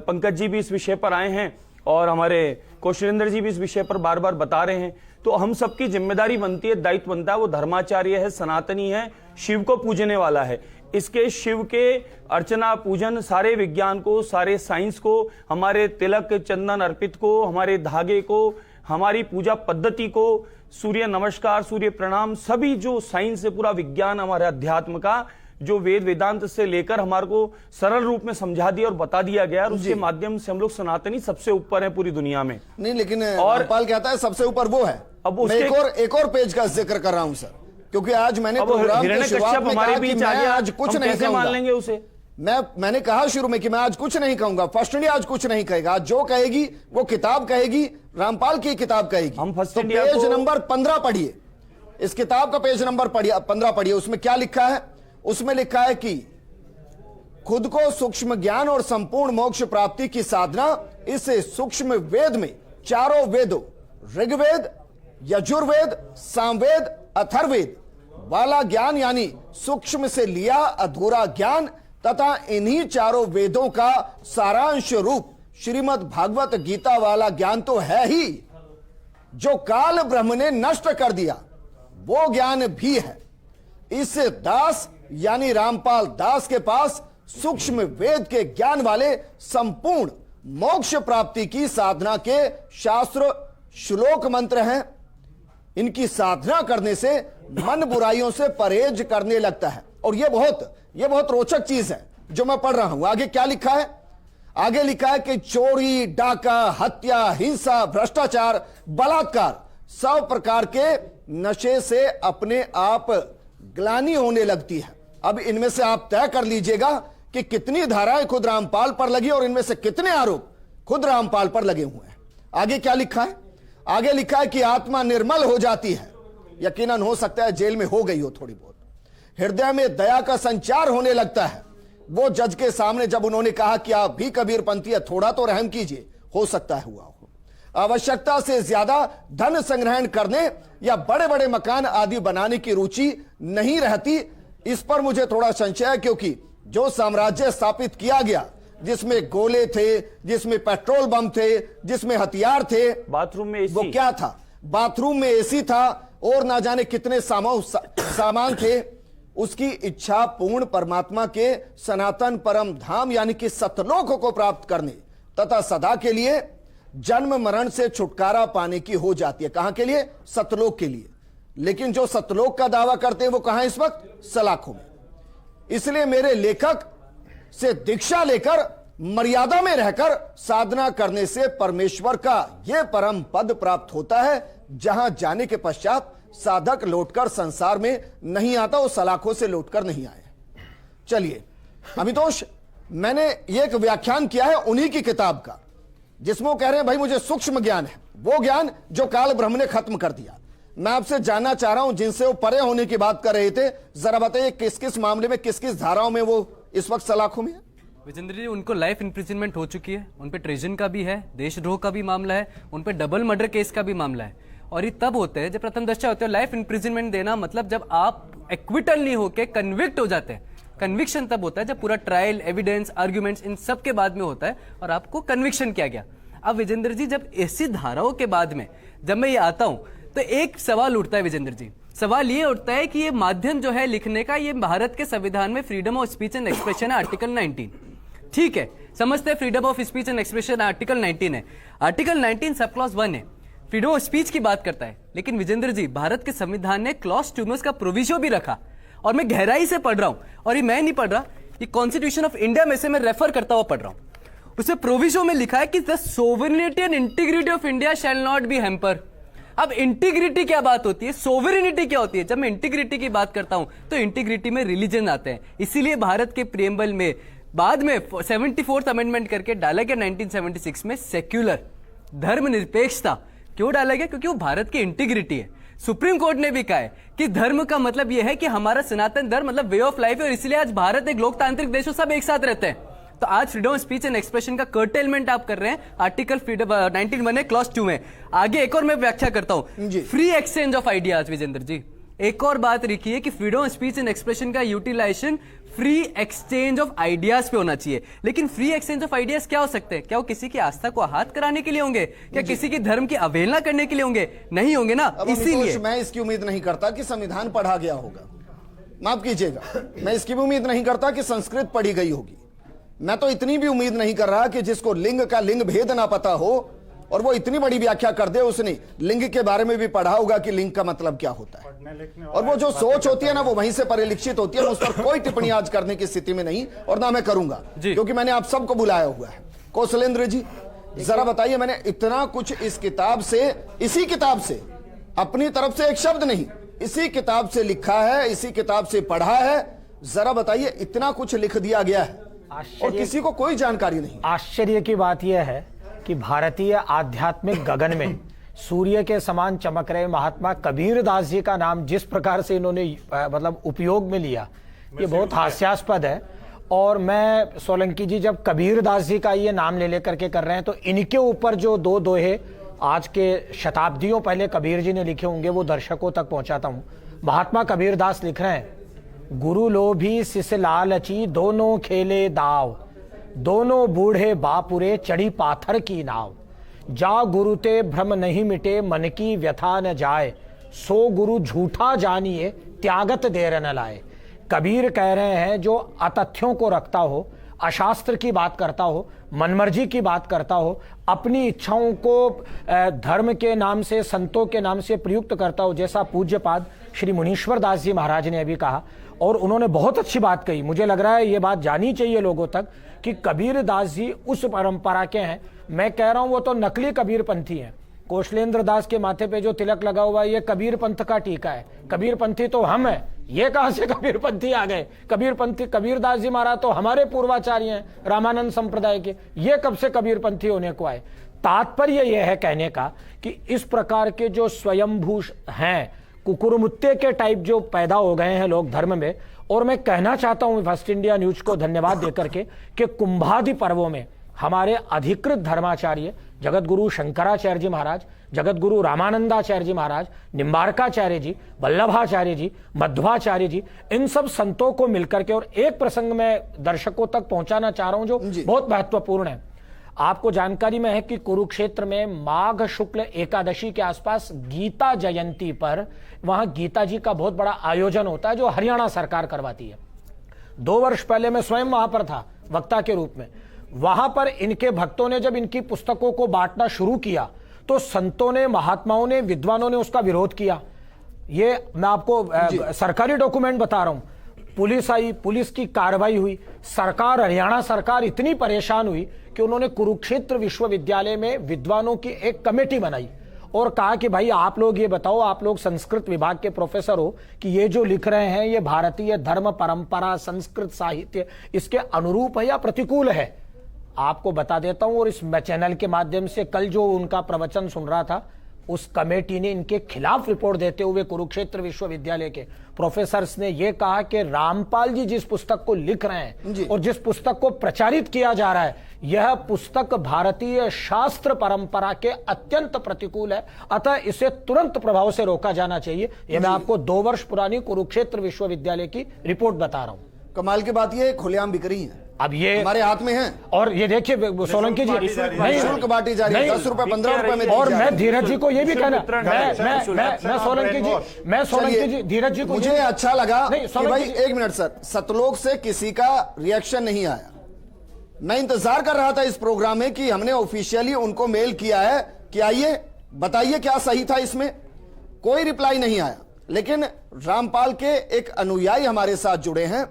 पंकज जी भी इस विषय पर आए हैं और हमारे कौशलेंद्र जी भी इस विषय पर बार बार बता रहे हैं। तो हम सबकी जिम्मेदारी बनती है, दायित्व बनता है, वो धर्माचार्य है, सनातनी है, शिव को पूजने वाला है, इसके शिव के अर्चना पूजन, सारे विज्ञान को, सारे साइंस को, हमारे तिलक चंदन अर्पित को, हमारे धागे को, हमारी पूजा पद्धति को, सूर्य नमस्कार, सूर्य प्रणाम, सभी जो साइंस है, पूरा विज्ञान हमारे अध्यात्म का, जो वेद वेदांत से लेकर हमारे को सरल रूप में समझा दिया और बता दिया गया, और उसके माध्यम से हम लोग सनातनी सबसे ऊपर है पूरी दुनिया में। नहीं, लेकिन रामपाल कहता है सबसे ऊपर वो है। अब मैं एक और पेज का जिक्र कर रहा हूं सर, क्योंकि आज मैंने प्रोग्राम की शुरुआत में कहा कि मैं आज कुछ नहीं कहूंगा। मान लेंगे उसे? मैंने कहा शुरू में कि मैं आज कुछ नहीं कहूंगा, फर्स्ट इंडिया आज कुछ नहीं कहेगा, जो कहेगी वो किताब कहेगी, रामपाल की किताब कहेगी। हम फर्स्ट तो इंडिया पेज नंबर 15 पढ़िए, इस किताब का पेज नंबर 15 पढ़िए। उसमें क्या लिखा है? उसमें लिखा है कि खुद को सूक्ष्म ज्ञान और संपूर्ण मोक्ष प्राप्ति की साधना इस सूक्ष्म वेद में चारों वेदों, ऋग्वेद, यजुर्वेद, सामवेद, अथर्ववेद वाला ज्ञान, यानी सूक्ष्म से लिया अधूरा ज्ञान तथा इन्हीं चारों वेदों का सारांश रूप श्रीमद् भागवत गीता वाला ज्ञान तो है ही, जो काल ब्रह्म ने नष्ट कर दिया वो ज्ञान भी है। इस दास यानी रामपाल दास के पास सूक्ष्म वेद के ज्ञान वाले संपूर्ण मोक्ष प्राप्ति की साधना के शास्त्र श्लोक मंत्र हैं। इनकी साधना करने से मन बुराइयों से परहेज करने लगता है। और ये बहुत रोचक चीज है जो मैं पढ़ रहा हूं। आगे क्या लिखा है? आगे लिखा है कि चोरी, डाका, हत्या, हिंसा, भ्रष्टाचार, बलात्कार, सब प्रकार के नशे से अपने आप ग्लानि होने लगती है। अब इनमें से आप तय कर लीजिएगा कि कितनी धाराएं खुद रामपाल पर लगी और इनमें से कितने आरोप खुद रामपाल पर लगे हुए हैं। आगे क्या लिखा है? आगे लिखा है कि आत्मा निर्मल हो जाती है, यकीनन हो सकता है जेल में हो गई हो थोड़ी बहुत। हृदय में दया का संचार होने लगता है। वो जज के सामने जब उन्होंने कहा कि आप भी कबीरपंथी है, थोड़ा तो रहम कीजिए, हो सकता है हुआ हो। आवश्यकता से ज्यादा धन संग्रहण करने या बड़े बड़े मकान आदि बनाने की रुचि नहीं रहती। इस पर मुझे थोड़ा संशय है, क्योंकि जो साम्राज्य स्थापित किया गया, जिसमें गोले थे, जिसमें पेट्रोल बम थे, जिसमें हथियार थे, बाथरूम में वो एसी, क्या था? बाथरूम में एसी था और ना जाने कितने सामान थे। उसकी इच्छा पूर्ण परमात्मा के सनातन परम धाम यानी कि सतलोक को प्राप्त करने तथा सदा के लिए जन्म मरण से छुटकारा पाने की हो जाती है। कहां के लिए? सतलोक के लिए। लेकिन जो सतलोक का दावा करते हैं वो कहां इस वक्त? सलाखों में। इसलिए मेरे लेखक से दीक्षा लेकर मर्यादा में रहकर साधना करने से परमेश्वर का यह परम पद प्राप्त होता है, जहां जाने के पश्चात साधक लौटकर संसार में नहीं आता, वो सलाखों से लौटकर नहीं आए। चलिए अमितोष, मैंने ये एक व्याख्यान किया है उन्हीं की किताब का, जिसमें वो कह रहे हैं भाई मुझे सूक्ष्म ज्ञान है, वो ज्ञान जो काल ब्रह्म ने खत्म कर दिया। मैं आपसे जानना चाह रहा हूं, जिनसे वो परे होने की बात कर रहे थे, जरा बताइए किस किस मामले में, किस किस धाराओं में वो इस वक्त सलाखों में है? विजेंद्र जी, उनको लाइफ इंप्रिजनमेंट हो चुकी है, उन पे ट्रेजन का भी है, देशद्रोह का भी मामला है, उन पे डबल मर्डर केस का भी मामला है। और ये तब होते हैं जब प्रथम दृष्टया होते हैं। लाइफ इंप्रिजनमेंट देना मतलब जब आप एक्विटल नहीं होके कन्विक्ट हो जाते हैं। कन्विक्शन तब होता है जब पूरा ट्रायल, एविडेंस, आर्ग्यूमेंट्स इन सब के बाद में होता है और आपको कन्विक्शन किया गया। अब विजेंद्र जी, जब ऐसी धाराओं के बाद में जब मैं ये आता हूं तो एक सवाल उठता है विजेंद्र जी। सवाल ये उठता है कि ये माध्यम जो है लिखने का, ये भारत के संविधान में freedom of speech and expression है, आर्टिकल 19। ठीक है, समझते हैं freedom of speech and expression article 19 है। आर्टिकल 19 सब क्लॉज 1 है, फ्रीडम ऑफ स्पीच की बात करता है। लेकिन विजेंद्र जी, भारत के संविधान ने क्लॉज 2 में उसका प्रोविजो भी रखा, और मैं गहराई से पढ़ रहा हूं, और ये मैं नहीं पढ़ रहा, ये कॉन्स्टिट्यूशन ऑफ इंडिया में से मैं रेफर करता हुआ पढ़ रहा हूं। उसमें प्रोविजो में लिखा है कि the sovereignty and integrity of India shall not be hamper. अब इंटीग्रिटी क्या बात होती है, सोवरेनिटी क्या होती है? जब मैं इंटीग्रिटी की बात करता हूं तो इंटीग्रिटी में रिलीजन आते हैं। इसीलिए भारत के प्रियम्बल में बाद में 74th अमेंडमेंट करके डाला गया 1976 में सेक्युलर, धर्मनिरपेक्षता। क्यों डाला गया? क्योंकि वो भारत की इंटीग्रिटी है। सुप्रीम कोर्ट ने भी कहा है कि धर्म का मतलब यह है कि हमारा सनातन धर्म मतलब वे ऑफ लाइफ है, और इसलिए आज भारत एक लोकतांत्रिक देश, सब एक साथ रहते हैं। तो आज freedom of speech and expression का कर्टेलमेंट आप कर रहे हैं, आर्टिकल 19 है क्लॉज 2 में। आगे एक और मैं व्याख्या करता हूं, free exchange of ideas. Vijendra ji, एक और बात लिखी है कि freedom of speech and expression का utilization free exchange of ideas पे होना चाहिए। लेकिन फ्री एक्सचेंज ऑफ आइडियाज क्या हो सकते हैं? क्या वो किसी की आस्था को आहत कराने के लिए होंगे? क्या किसी की धर्म की अवहेलना करने के लिए होंगे? नहीं होंगे ना। इसीलिए मैं इसकी उम्मीद नहीं करता कि संविधान पढ़ा गया होगा, माफ कीजिएगा, मैं इसकी भी उम्मीद नहीं करता कि संस्कृत पढ़ी गई होगी। मैं तो इतनी भी उम्मीद नहीं कर रहा कि जिसको लिंग का लिंग भेद ना पता हो और वो इतनी बड़ी व्याख्या कर दे, उसने लिंग के बारे में भी पढ़ा होगा कि लिंग का मतलब क्या होता है। और वो जो सोच होती है ना, वो वहीं से परिलक्षित होती है। उस पर कोई टिप्पणी आज करने की स्थिति में नहीं, और ना मैं करूंगा, क्योंकि मैंने आप सबको बुलाया हुआ है। कौशलेंद्र जी, जरा बताइए, मैंने इतना कुछ इस किताब से, इसी किताब से, अपनी तरफ से एक शब्द नहीं, इसी किताब से लिखा है, इसी किताब से पढ़ा है। जरा बताइए, इतना कुछ लिख दिया गया है और किसी को कोई जानकारी नहीं। आश्चर्य की बात यह है कि भारतीय आध्यात्मिक गगन में सूर्य के समान चमक रहे महात्मा कबीर दास जी का नाम जिस प्रकार से इन्होंने मतलब उपयोग में लिया, ये बहुत हास्यास्पद है। और मैं सोलंकी जी, जब कबीर दास जी का ये नाम ले लेकर के कर रहे हैं, तो इनके ऊपर जो 2 दोहे आज के शताब्दियों पहले कबीर जी ने लिखे होंगे, वो दर्शकों तक पहुंचाता हूं। महात्मा कबीर दास लिख रहे हैं, गुरु लोभी सिस लालची दोनों खेले दाव, दोनों बूढ़े बापुरे चढ़ी पाथर की नाव, जा गुरु ते भ्रम नहीं मिटे मन की व्यथा न जाए, सो गुरु झूठा जानिए त्यागत देर न लाए। कबीर कह रहे हैं, जो अतथ्यों को रखता हो, अशास्त्र की बात करता हो, मनमर्जी की बात करता हो, अपनी इच्छाओं को धर्म के नाम से, संतों के नाम से प्रयुक्त करता हो, जैसा पूज्यपाद श्री मुनीश्वर दास जी महाराज ने अभी कहा, और उन्होंने बहुत अच्छी बात कही। मुझे लग रहा है ये बात जानी चाहिए लोगों तक कि कबीर दास जी उस परंपरा के हैं। मैं कह रहा हूं वो तो नकली कबीर पंथी हैं। कौशलेंद्र दास के माथे पे जो तिलक लगा हुआ है, ये कबीर पंथ का टीका है। कबीर पंथी तो हम हैं, ये कहां से कबीर पंथी आ गए? कबीर पंथी, कबीर दास जी महाराज तो हमारे पूर्वाचार्य हैं, रामानंद संप्रदाय के, ये कब से कबीर पंथी होने को आए? तात्पर्य यह है कहने का कि इस प्रकार के जो स्वयंभू हैं, कुकुरमुत्ते के टाइप जो पैदा हो गए हैं लोग धर्म में। और मैं कहना चाहता हूं फर्स्ट इंडिया न्यूज को धन्यवाद देकर के कि कुंभादि पर्वों में हमारे अधिकृत धर्माचार्य जगत गुरु शंकराचार्य जी महाराज, जगत गुरु रामानंदाचार्य जी महाराज, निम्बारकाचार्य जी, वल्लभाचार्य जी, मध्वाचार्य जी, इन सब संतों को मिलकर के, और एक प्रसंग में दर्शकों तक पहुंचाना चाह रहा हूं जो बहुत महत्वपूर्ण है। आपको जानकारी में है कि कुरुक्षेत्र में माघ शुक्ल एकादशी के आसपास गीता जयंती पर वहां गीता जी का बहुत बड़ा आयोजन होता है जो हरियाणा सरकार करवाती है। 2 वर्ष पहले मैं स्वयं वहां पर था वक्ता के रूप में। वहां पर इनके भक्तों ने जब इनकी पुस्तकों को बांटना शुरू किया तो संतों ने, महात्माओं ने, विद्वानों ने उसका विरोध किया। ये मैं आपको सरकारी डॉक्यूमेंट बता रहा हूं। पुलिस आई, पुलिस की कार्रवाई हुई, सरकार, हरियाणा सरकार इतनी परेशान हुई कि उन्होंने कुरुक्षेत्र विश्वविद्यालय में विद्वानों की एक कमेटी बनाई और कहा कि भाई आप लोग ये बताओ, आप लोग संस्कृत विभाग के प्रोफेसर हो, कि ये जो लिख रहे हैं ये भारतीय धर्म परंपरा, संस्कृत साहित्य इसके अनुरूप है या प्रतिकूल है। आपको बता देता हूं, और इस चैनल के माध्यम से कल जो उनका प्रवचन सुन रहा था, उस कमेटी ने इनके खिलाफ रिपोर्ट देते हुए कुरुक्षेत्र विश्वविद्यालय के प्रोफेसर्स ने यह कहा कि रामपाल जी जिस पुस्तक को लिख रहे हैं और जिस पुस्तक को प्रचारित किया जा रहा है, यह पुस्तक भारतीय शास्त्र परंपरा के अत्यंत प्रतिकूल है, अतः इसे तुरंत प्रभाव से रोका जाना चाहिए। यह मैं आपको 2 वर्ष पुरानी कुरुक्षेत्र विश्वविद्यालय की रिपोर्ट बता रहा हूं। कमाल की बात यह खुलेआम बिक रही है, अब ये हमारे हाथ में है। और ये देखिए सोलंकी जी, नहीं शुल्क बांटी जा रही है, 10 रुपए 15 रुपए में। और मैं धीरज जी को ये भी कहना, मैं सोलंकी जी धीरज जी को, मुझे अच्छा लगा कि भाई 1 मिनट सर, सतलोक से किसी का रिएक्शन नहीं आया। मैं इंतजार कर रहा था इस प्रोग्राम में कि हमने ऑफिशियली उनको मेल किया है कि आइए बताइए क्या सही था इसमें, कोई रिप्लाई नहीं आया। लेकिन रामपाल के एक अनुयायी हमारे साथ जुड़े हैं,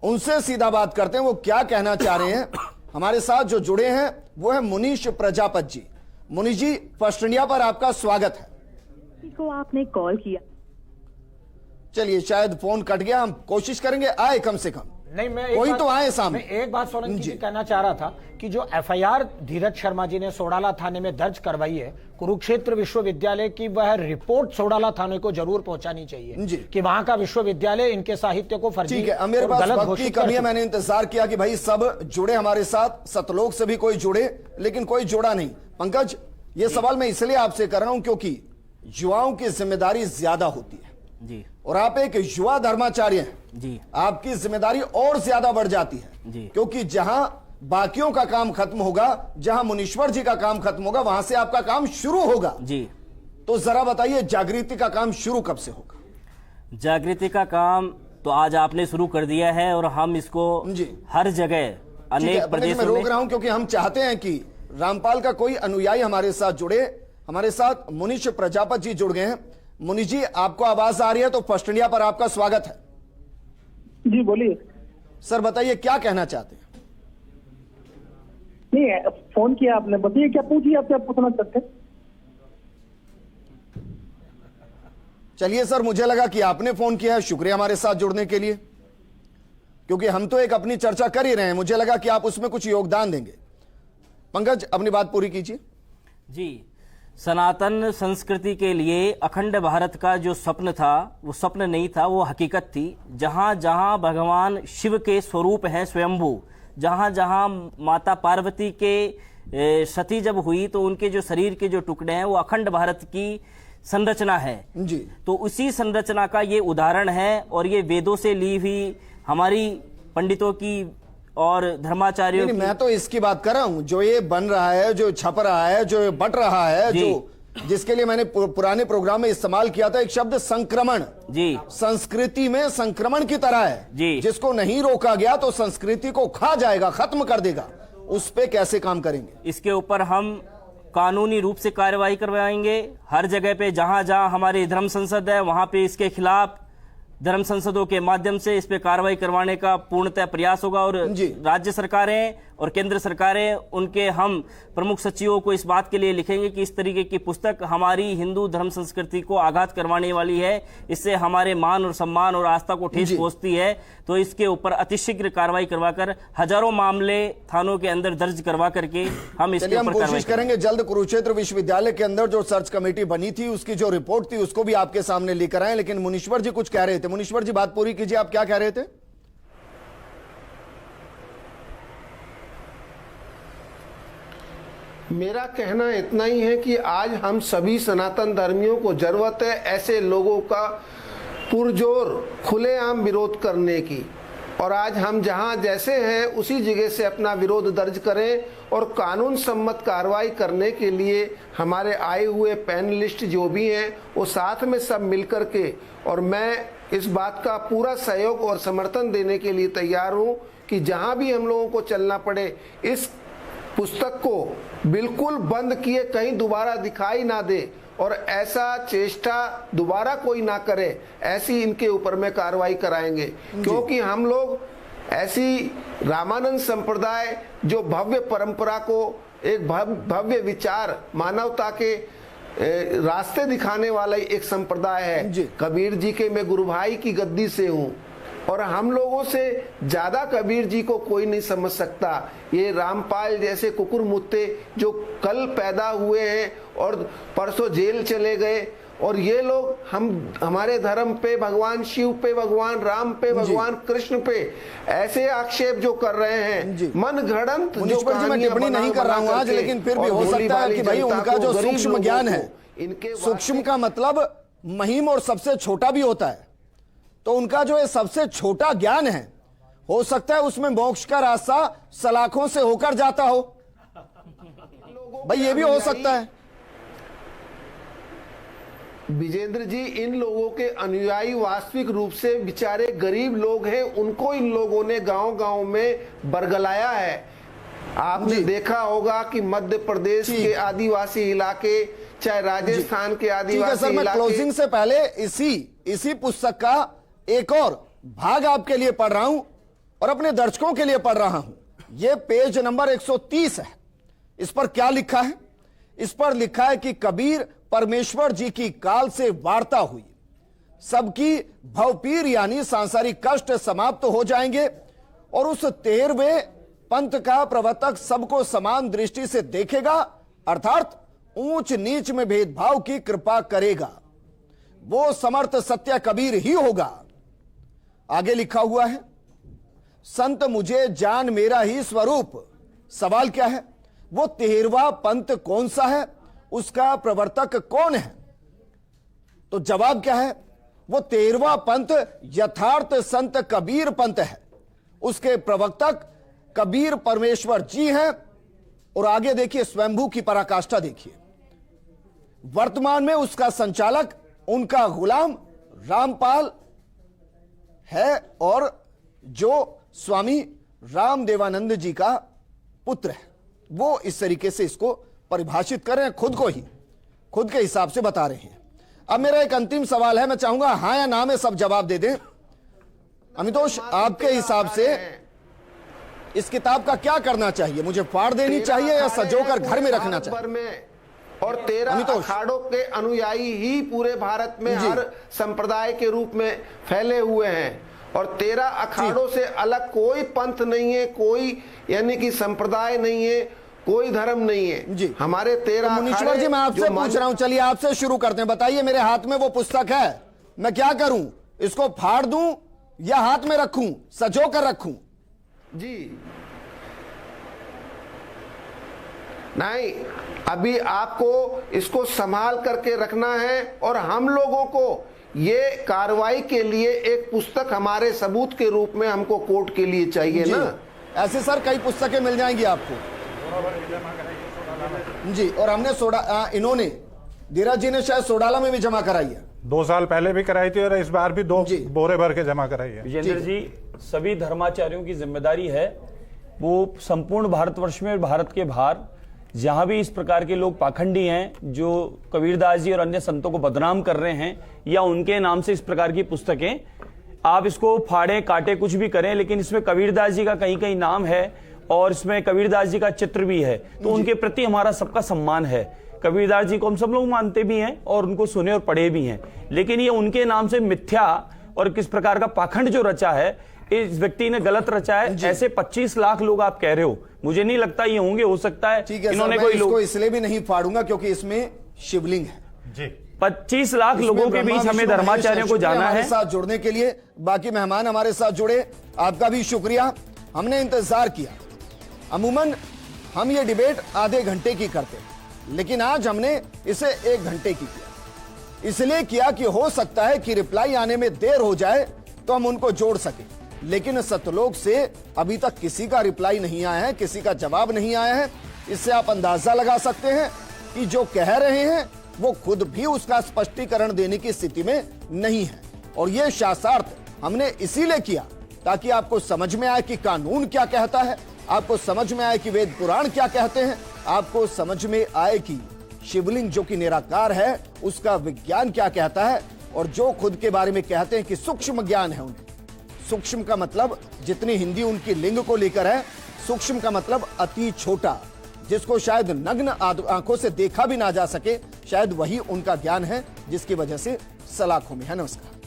उनसे सीधा बात करते हैं, वो क्या कहना चाह रहे हैं। हमारे साथ जो जुड़े हैं वो है मुनीश प्रजापत जी। मुनीश जी, फर्स्ट इंडिया पर आपका स्वागत है। को आपने कॉल किया, चलिए शायद फोन कट गया, हम कोशिश करेंगे आए कम से कम, नहीं मैं कोई तो आए सामने। मैं एक बात सोलंकी जी कहना चाह रहा था कि जो एफआईआर धीरज शर्मा जी ने सोडाला थाने में दर्ज करवाई है कुरुक्षेत्र विश्वविद्यालय की, वह रिपोर्ट सोडाला थाने को जरूर पहुंचानी चाहिए कि वहां का विश्वविद्यालय इनके साहित्य को फर्जी, ठीक है। मेरे पास वक्त की कमी है, मैंने इंतजार किया कि भाई सब जुड़े हमारे साथ, सतलोक से भी कोई जुड़े, लेकिन कोई जुड़ा नहीं। पंकज, ये सवाल मैं इसलिए आपसे कर रहा हूं क्योंकि युवाओं की जिम्मेदारी ज्यादा होती है जी, और आप एक युवा धर्माचार्य हैं जी, आपकी जिम्मेदारी और ज्यादा बढ़ जाती है जी। क्योंकि जहां बाकियों का काम खत्म होगा, जहां मुनीश्वर जी का काम खत्म होगा, वहां से आपका काम शुरू होगा जी। तो जरा बताइए जागृति का काम शुरू कब से होगा? जागृति का काम तो आज आपने शुरू कर दिया है और हम इसको हर जगह अनेक प्रदेशों में रोक में रहा हूं क्योंकि हम चाहते हैं कि रामपाल का कोई अनुयायी हमारे साथ जुड़े। हमारे साथ मुनीश प्रजापत जी जुड़ गए हैं। मुनीश जी, आपको आवाज आ रही है तो फर्स्ट इंडिया पर आपका स्वागत है। जी बोलिए सर, बताइए क्या कहना चाहते हैं? नहीं, फोन किया आपने, बताइए क्या पूछिए, आप क्या पूछना चाहते हैं? चलिए सर, मुझे लगा कि आपने फोन किया है, शुक्रिया हमारे साथ जुड़ने के लिए, क्योंकि हम तो एक अपनी चर्चा कर ही रहे हैं, मुझे लगा कि आप उसमें कुछ योगदान देंगे। पंकज, अपनी बात पूरी कीजिए। जी, सनातन संस्कृति के लिए अखंड भारत का जो स्वप्न था वो स्वप्न नहीं था, वो हकीकत थी। जहां जहां भगवान शिव के स्वरूप हैं स्वयंभू, जहां जहां माता पार्वती के सती जब हुई तो उनके जो शरीर के जो टुकड़े हैं वो अखंड भारत की संरचना है जी। तो उसी संरचना का ये उदाहरण है और ये वेदों से ली हुई हमारी पंडितों की और धर्माचार्यों की। मैं तो इसकी बात कर रहा हूं जो ये बन रहा है, जो छप रहा है, जो बट रहा है, जो जिसके लिए मैंने पुराने प्रोग्राम में इस्तेमाल किया था एक शब्द संक्रमण। जी, संस्कृति में संक्रमण की तरह है जी। जिसको नहीं रोका गया तो संस्कृति को खा जाएगा, खत्म कर देगा। उस पे कैसे काम करेंगे? इसके ऊपर हम कानूनी रूप से कार्रवाई करवाएंगे। हर जगह पे जहां जहां हमारी धर्म संसद है वहां पे इसके खिलाफ धर्म संसदों के माध्यम से इस पे कार्रवाई करवाने का पूर्णतः प्रयास होगा। और राज्य सरकारें और केंद्र सरकारें, उनके हम प्रमुख सचिवों को इस बात के लिए लिखेंगे कि इस तरीके की पुस्तक हमारी हिंदू धर्म संस्कृति को आघात करवाने वाली है, इससे हमारे मान और सम्मान और आस्था को ठेस पहुंचती है, तो इसके ऊपर अतिशीघ्र कार्रवाई करवाकर हजारों मामले थानों के अंदर दर्ज करवा करके हम इसके ऊपर कोशिश करेंगे जल्द कुरुक्षेत्र विश्वविद्यालय के अंदर जो सर्च कमेटी बनी थी उसकी जो रिपोर्ट थी उसको भी आपके सामने लेकर आए। लेकिन मुनीश्वर जी कुछ कह रहे थे। मुनीश्वर जी, बात पूरी कीजिए, आप क्या कह रहे थे? मेरा कहना इतना ही है कि आज हम सभी सनातन धर्मियों को जरूरत है ऐसे लोगों का पुरजोर खुलेआम विरोध करने की, और आज हम जहां जैसे हैं उसी जगह से अपना विरोध दर्ज करें और कानून सम्मत कार्रवाई करने के लिए हमारे आए हुए पैनलिस्ट जो भी हैं वो साथ में सब मिलकर के, और मैं इस बात का पूरा सहयोग और समर्थन देने के लिए तैयार हूं कि जहां भी हम लोगों को चलना पड़े इस पुस्तक को बिल्कुल बंद किए कहीं दोबारा दिखाई ना दे और ऐसा चेष्टा दोबारा कोई ना करे, ऐसी इनके ऊपर में कार्रवाई कराएंगे। क्योंकि हम लोग ऐसी रामानंद संप्रदाय जो भव्य परंपरा को एक भव्य विचार मानवता के रास्ते दिखाने वाला एक संप्रदाय है। कबीर जी के मैं गुरु भाई की गद्दी से हूँ और हम लोगों से ज्यादा कबीर जी को कोई नहीं समझ सकता। ये रामपाल जैसे कुकुर मुत्ते जो कल पैदा हुए हैं और परसों जेल चले गए, और ये लोग हमारे धर्म पे, भगवान शिव पे, भगवान राम पे, भगवान कृष्ण पे ऐसे आक्षेप जो कर रहे हैं, मन घड़ंत जो मैं टिप्पणी नहीं कर रहा हूं आज, लेकिन फिर भी हो सकता है कि भाई उनका जो सूक्ष्म ज्ञान है, सूक्ष्म का मतलब महीम और सबसे छोटा भी होता है, तो उनका जो ये सबसे छोटा ज्ञान है, हो सकता है उसमें मोक्ष का रास्ता सलाखों से होकर जाता हो। भाई ये भी हो सकता है। विजेंद्र जी, इन लोगों के अनुयायी वास्तविक रूप से बेचारे गरीब लोग हैं, उनको इन लोगों ने गांव-गांव में बरगलाया है। आपने देखा होगा कि मध्य प्रदेश के आदिवासी इलाके, चाहे राजस्थान के आदिवासी इलाके। मैं क्लोजिंग से पहले इसी पुस्तक का एक और भाग आपके लिए पढ़ रहा हूं और अपने दर्शकों के लिए पढ़ रहा हूं। यह पेज नंबर 130 है। इस पर क्या लिखा है? इस पर लिखा है कि कबीर परमेश्वर जी की काल से वार्ता हुई, सबकी भवपीर यानी सांसारिक कष्ट समाप्त हो जाएंगे और उस 13वें पंथ का प्रवर्तक सबको समान दृष्टि से देखेगा, अर्थात ऊंच नीच में भेदभाव की कृपा करेगा। वो समर्थ सत्य कबीर ही होगा। आगे लिखा हुआ है, संत मुझे जान मेरा ही स्वरूप। सवाल क्या है? वो 13वां पंथ कौन सा है? उसका प्रवर्तक कौन है? तो जवाब क्या है? वो 13वां पंथ यथार्थ संत कबीर पंथ है। उसके प्रवर्तक कबीर परमेश्वर जी हैं। और आगे देखिए, स्वयंभू की पराकाष्ठा देखिए। वर्तमान में उसका संचालक उनका गुलाम रामपाल है और जो स्वामी रामदेवानंद जी का पुत्र है। वो इस तरीके से इसको परिभाषित कर रहे हैं, खुद के हिसाब से बता रहे हैं। अब मेरा एक अंतिम सवाल है, मैं चाहूंगा हां या ना में सब जवाब दे दें। अमितोष, आपके हिसाब से इस किताब का क्या करना चाहिए? मुझे फाड़ देनी चाहिए या सजोकर घर में रखना चाहिए? और 13 अखाड़ों के अनुयायी ही पूरे भारत में हर संप्रदाय के रूप में फैले हुए हैं और 13 अखाड़ों से अलग कोई पंथ नहीं है, कोई यानी कि संप्रदाय नहीं है, कोई धर्म नहीं है जी। हमारे 13 मुनीश्वर जी, मैं आपसे पूछ रहा हूं, चलिए आपसे शुरू करते हैं। बताइए, मेरे हाथ में वो पुस्तक है, मैं क्या करूं? इसको फाड़ दूं या हाथ में रखूं, सजो कर रखूं? जी नहीं, अभी आपको इसको संभाल करके रखना है और हम लोगों को ये कार्रवाई के लिए एक पुस्तक हमारे सबूत के रूप में हमको कोर्ट के लिए चाहिए ना। ऐसे सर कई पुस्तकें मिल जाएंगी आपको जी। और हमने इन्होंने धीरज जी ने शायद सोडाला में भी जमा कराई है, 2 साल पहले भी कराई थी और इस बार भी 2 बोरे भर के जमा कराई है। विजेंद्र जी, सभी धर्माचार्यों की जिम्मेदारी है वो संपूर्ण भारतवर्ष में और भारत के बाहर जहां भी इस प्रकार के लोग पाखंडी हैं जो कबीरदास जी और अन्य संतों को बदनाम कर रहे हैं या उनके नाम से इस प्रकार की पुस्तकें, आप इसको फाड़ें, काटें, कुछ भी करें, लेकिन इसमें कबीरदास जी का कहीं कहीं नाम है और इसमें कबीरदास जी का चित्र भी है, तो उनके प्रति हमारा सबका सम्मान है। कबीरदास जी को हम सब लोग मानते भी हैं और उनको सुने और पढ़े भी हैं, लेकिन ये उनके नाम से मिथ्या और किस प्रकार का पाखंड जो रचा है, इस व्यक्ति ने गलत रचा है। ऐसे 25 लाख लोग आप कह रहे हो, मुझे नहीं लगता ये होंगे, हो सकता है इन्होंने कोई लोग, इसलिए भी नहीं फाड़ूंगा क्योंकि इसमें शिवलिंग है जी। 25 लाख लोगों के बीच हमें धर्माचार्यों को जाना है। साथ जुड़ने के लिए बाकी मेहमान हमारे साथ जुड़े, आपका भी शुक्रिया। हमने इंतजार किया। अमूमन हम ये डिबेट आधे घंटे की करते हैं, लेकिन आज हमने इसे 1 घंटे की किया। इसलिए किया कि हो सकता है कि रिप्लाई आने में देर हो जाए तो हम उनको जोड़ सके, लेकिन सतलोक से अभी तक किसी का रिप्लाई नहीं आया है, किसी का जवाब नहीं आया है। इससे आप अंदाजा लगा सकते हैं कि जो कह रहे हैं वो खुद भी उसका स्पष्टीकरण देने की स्थिति में नहीं है। और यह शास्त्रार्थ हमने इसीलिए किया ताकि आपको समझ में आए कि कानून क्या कहता है, आपको समझ में आए कि वेद पुराण क्या कहते हैं, आपको समझ में आए कि शिवलिंग जो कि निराकार है उसका विज्ञान क्या कहता है। और जो खुद के बारे में कहते हैं कि सूक्ष्म ज्ञान है उन्हें, सूक्ष्म का मतलब जितनी हिंदी उनकी लिंग को लेकर है, सूक्ष्म का मतलब अति छोटा, जिसको शायद नग्न आंखों से देखा भी ना जा सके, शायद वही उनका ज्ञान है जिसकी वजह से सलाखों में है। नमस्कार।